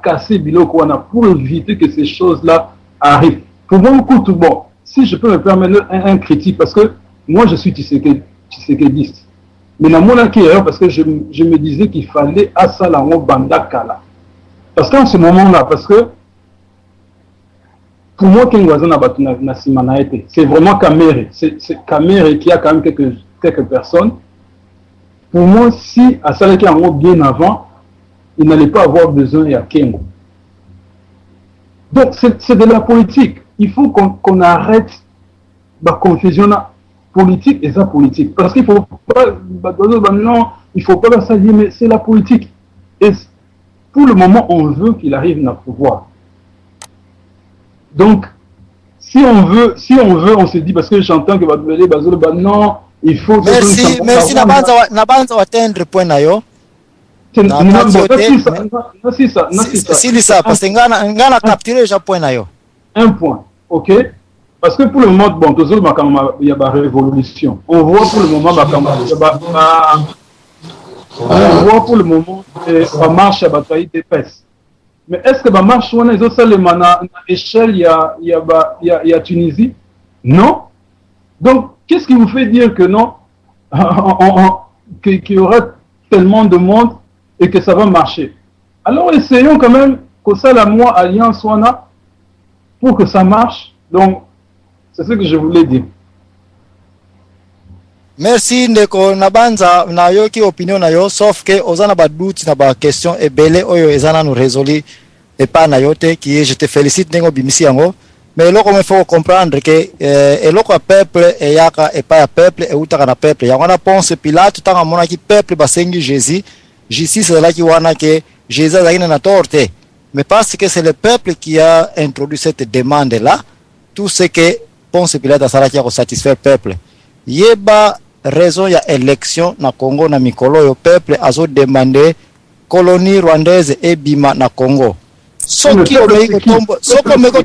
casser Bilokwana pour éviter que ces choses-là arrivent. Pour moi, bon. Si je peux me permettre un critique, parce que moi je suis Tshisekediste. Mais dans mon erreur, parce que je me disais qu'il fallait Asalango Bandakala. Parce qu'en ce moment-là, parce que pour moi, c'est vraiment Kamere. C'est Kamere qui a quand même quelques personnes. Pour moi, si Asalaki Ango bien avant, il n'allait pas avoir besoin de Kengo. Donc c'est de la politique. Il faut qu'on arrête la confusion politique et ça politique. Parce qu'il ne faut pas, non, il ne faut pas ça dire, mais c'est la politique. Et pour le moment, on veut qu'il arrive à pouvoir. Donc, si on veut, on se dit, parce que j'entends que non, il faut... Merci, Nabanza va atteindre point nayo. Si ça, parce que ngana capturer déjà point nayo. Un point. Ok, parce que pour le moment, bon, il y a la révolution. On voit pour le moment, ça marche à bataille d'épaisse. Mais est-ce que ça marche à l'échelle, il y a Tunisie? Non. Donc, qu'est-ce qui vous fait dire que non, qu'il y aura tellement de monde et que ça va marcher? Alors, essayons quand même que ça, la moi, alliance soit pour que ça marche. Donc, c'est ce que je voulais dire. Merci ndeko Nabanza na yo ki opinion na yo, sauf que ozana ba doute na ba question et belé oyo ezana nous résolu et pas na yo te qui je te félicite nengo bimisi yango, mais loko me faut comprendre que eloko peuple et yaka et pas peuple et utaka na peuple ya wana Ponce Pilate tanga mona ki peuple basengi Jésus justice là qui wana que Jésus azakina na torte. Mais parce que c'est le peuple qui a introduit cette demande-là, tout ce que Ponce Pilate a satisfaire le peuple. Yeba raison ya élection na Congo na mikolo yo peuple azo demander colonie rwandaise et bima na Congo. Soki meko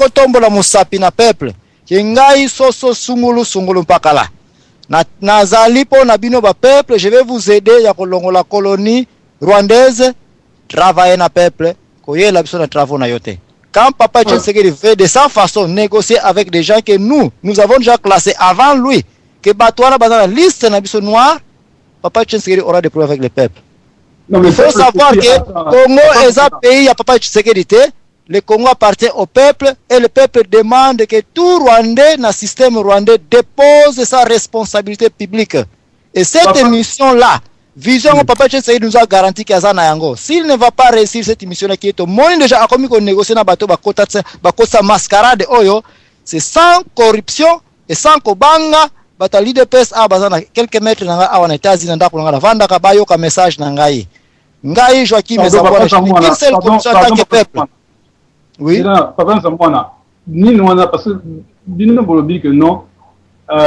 tombo la musapi na peuple kingai soso sungulu mpakala na zali po na bino ba peuple, je vais vous aider ya kolongo la colonie rwandaise, travailler na peuple koyela biso na travaux na yote. Quand Papa Tshisekedi veut de sa façon négocier avec des gens que nous avons déjà classés avant lui, que Batouana dans la liste na biso noir, Papa Tshisekedi aura des problèmes avec le peuple. Non, il faut savoir que Congo est un pays à Papa Tshisekedi. Le Congo appartient au peuple et le peuple demande que tout Rwandais, dans le système rwandais, dépose sa responsabilité publique. Et cette mission-là, vision Papa Tshisekedi nous a garanti qu'il y a Yango. S'il ne va pas réussir cette mission-là qui est au monde déjà, comme il négocie dans bateau, bakota mascarade, c'est sans corruption et sans kobanga. Batali de pes a bazana quelques mètres na nga awana États-Unis ndako nga vanda ka bayo ka message na ngai. Ngai Joachim Ezabona, une seule commission en tant que peuple. Oui. Papa Zambona, ni nous on a parce que bino bolobi que non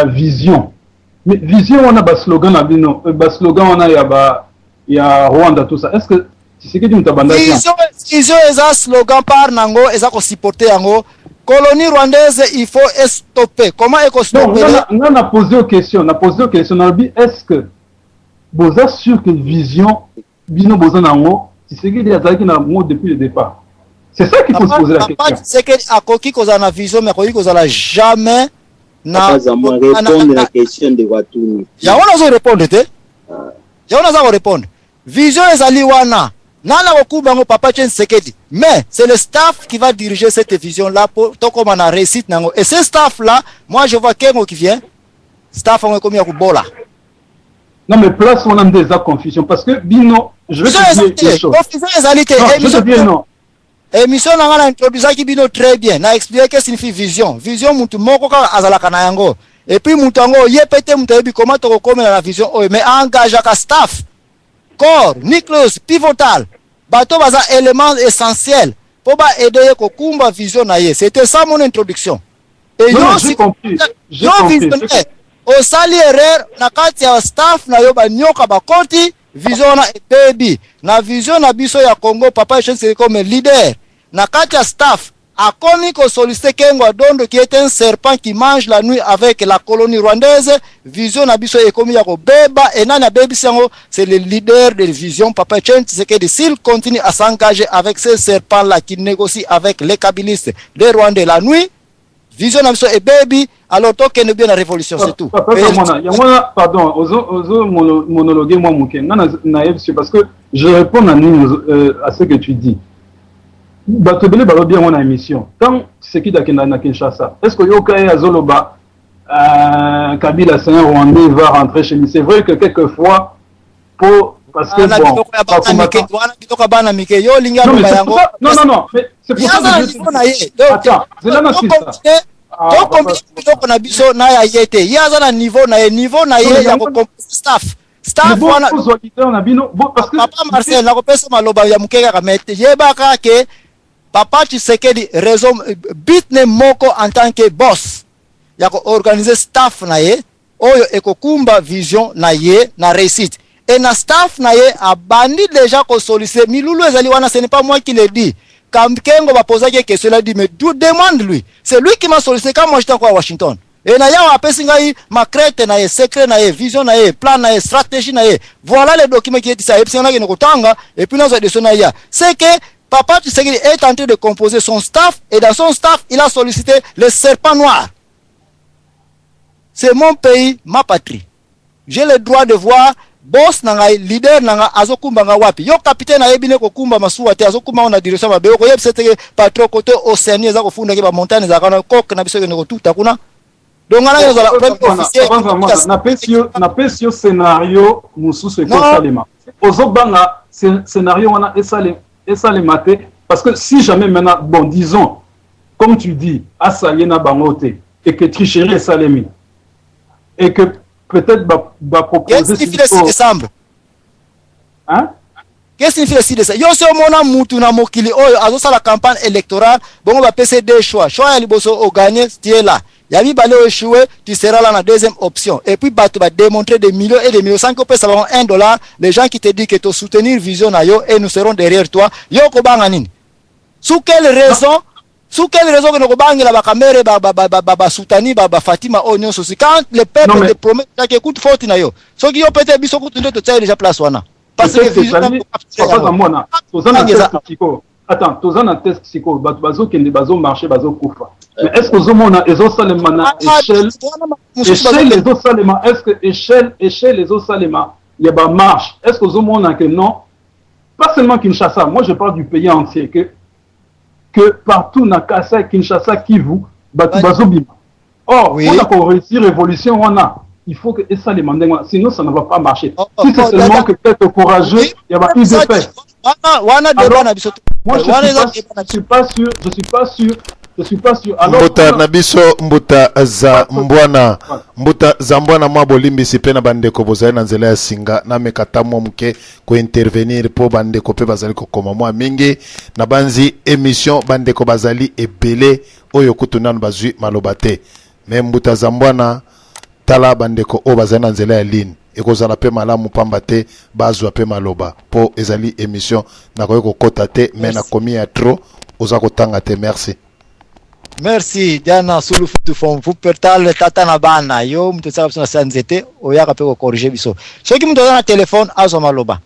vision. Mais vision on a bas slogan na bino, bas slogan on a ya Rwanda tout ça. Est-ce que c'est que tu m'tabanda vision est un slogan par nango et ça ko supporter yango. Colonie rwandaise, il faut stopper. Comment est-ce stopper? Non, on a posé une question. Est-ce que vous êtes sûr que vision, bino bozanango, c'est ce qu'il y a depuis le départ? C'est ça qu'il faut se poser la question. C'est que à Koki qu'on a vision, mais à Koki qu'on a jamais. Répondre à la question de Watuni. Ya on a répondre, ya on a répondre. Vision est aliwana. Nana Okubango Papa Tshisekedi. Mais c'est le staff qui va diriger cette vision-là pour tout comme on a réussi. Et ce staff-là, moi je vois Kengo qui vient. Staff on est comme Yakubola. Non mais place on a déjà confusion parce que Bino, je vais te dire quelque chose. Je te dis non. Émission n'a introduit qui Bino très bien. N'a expliqué ce que signifie vision. Vision mutu moko ka azalaka na yango. Et puis mutango yepete mutayebi comment to comme la vision mais engage ka staff. Corps, nucléus, pivotal, bateau baza élément essentiel pour aider ko kumba vision na ye. C'était ça mon introduction. Et non, j'ai compris. Au sali erreur na kati ya staff na yo ba nyoka ba koti vision na baby. Na vision na biso ya Congo Papa Tshisekedi comme leader. Na kati ya staff a commis qu'on sollicite Kengo Adondo qui est un serpent qui mange la nuit avec la colonie rwandaise. Vision Nabiso est commis à Beba et Nana Baby Sango, c'est le leader de Vision Papa Tshisekedi. S'il continue à s'engager avec ces serpents-là qui négocient avec les kabylistes, les Rwandais la nuit, Vision Nabiso et Baby, alors tant qu'il y a bien la révolution, c'est tout. Pardon, ozo monologue moi mouken. Parce que je réponds à ce que tu dis. Batobele balobi mon émission. Quand c'est qui d'Akenda na Kinshasa, est-ce que Yokaye Azoloba Kabila c'est un Rwandais va rentrer chez lui? C'est vrai que quelquefois parce que bon non mais c'est pour ça que je attends, c'est là na ça. Donc on a biso na ya yete. Yaza na niveau na ye ya ko staff. Staff wana parce que Papa Marcel na ko pesa maloba ya mukeka kamete. Yebaka ke Papa Tshisekedi raison bitne moko en tant que boss ya ko organiser staff na ye oyo ekokumba vision na ye na réussite et na staff na ye abandi déjà ko solliciter milulu ezali wana. Ce n'est pas moi qui le dis. Quand Kengo va poser quelque question, il a dit mais d'où demande lui? C'est lui qui m'a sollicité quand moi j'étais encore à Washington. Et na ya apesi ngai ma crête na ye secret na ye vision na ye plan na ye stratégie na ye. Voilà les documents qui étaient ça et puis on a une kotanga et puis nous a descendu ya. C'est que Papa Tshisekedi est en train de composer son staff et dans son staff, il a sollicité le serpent noir. C'est mon pays, ma patrie. J'ai le droit de voir boss nanga leader nanga azokumba nga wapi. Yo capitaine na yebine ko kumba masuwa te azokumba on a direction ba beko yeb c'était patron côté océanie za ko funda ke ba montagne za kana kok na biso ke ko tuta kuna. Donc on a yo la premier officier na pesio scénario mususu ko salema. Ozobanga scénario wana et ça les mater parce que si jamais maintenant bon disons comme tu dis à Saliena Bangote et que tricherie Salemi et que peut-être va proposer qu'est-ce qui fait le 6 décembre hein qu'est-ce qui fait le 6 décembre yo se mona mutu na mokili oyo azosa la campagne électorale bon va passer deux choix ya liboso o gagner tier là ya mibale échoué, tu seras là la deuxième option. Et puis tu vas démontrer des millions et des millions sans que ça va $1. Les gens qui te disent que tu soutenir vision na yo et nous serons derrière toi. Yo ko banga nini? Sous quelle raison que nous bangela ba caméra ba soutani ba Fatima Onyo sosi quand le peuple te promet que écoute faute na yo. So qui yo peut-être biso ko tunde to tsaye déjà place wana. Parce que vision attends, tous en test psycho, bazo kende bazo marché bazo kufa. Mais est-ce que aux mona ezo salema na échelle les autres salema est-ce que échelle les autres salema il y a ba marche. Est-ce que aux mona que non? Pas seulement Kinshasa, moi je parle du pays entier que partout na Kasai, Kinshasa, Kivu, bazo bima. Or, on a pour réussir révolution on a il faut que ça les mandingue, sinon ça ne va pas marcher. Si c'est seulement que peut-être courageux, il y a pas une paix. Moi, je suis pas sûr. Mbuta nabiso mbuta za mbwana mwa bolimbi sipe na bandeko bozali na nzela ya singa na mekatamo mke ko intervenir po bandeko pe bazali ko koma mwa mingi na banzi émission bandeko bazali ebele oyo kutuna bazwi malobate me mbuta za mbwana tala bandeko o bazali na nzela ya ligne ekozala pe malamu pamba te bazwa pe maloba po ezali émission na ko kota te me na komi ya trop oza kotanga te. Merci Diana sulu futu fon vous pertal tata na bana yo mtu sababu na sanzete oyaka pe ko corriger biso soki mtu na téléphone azo maloba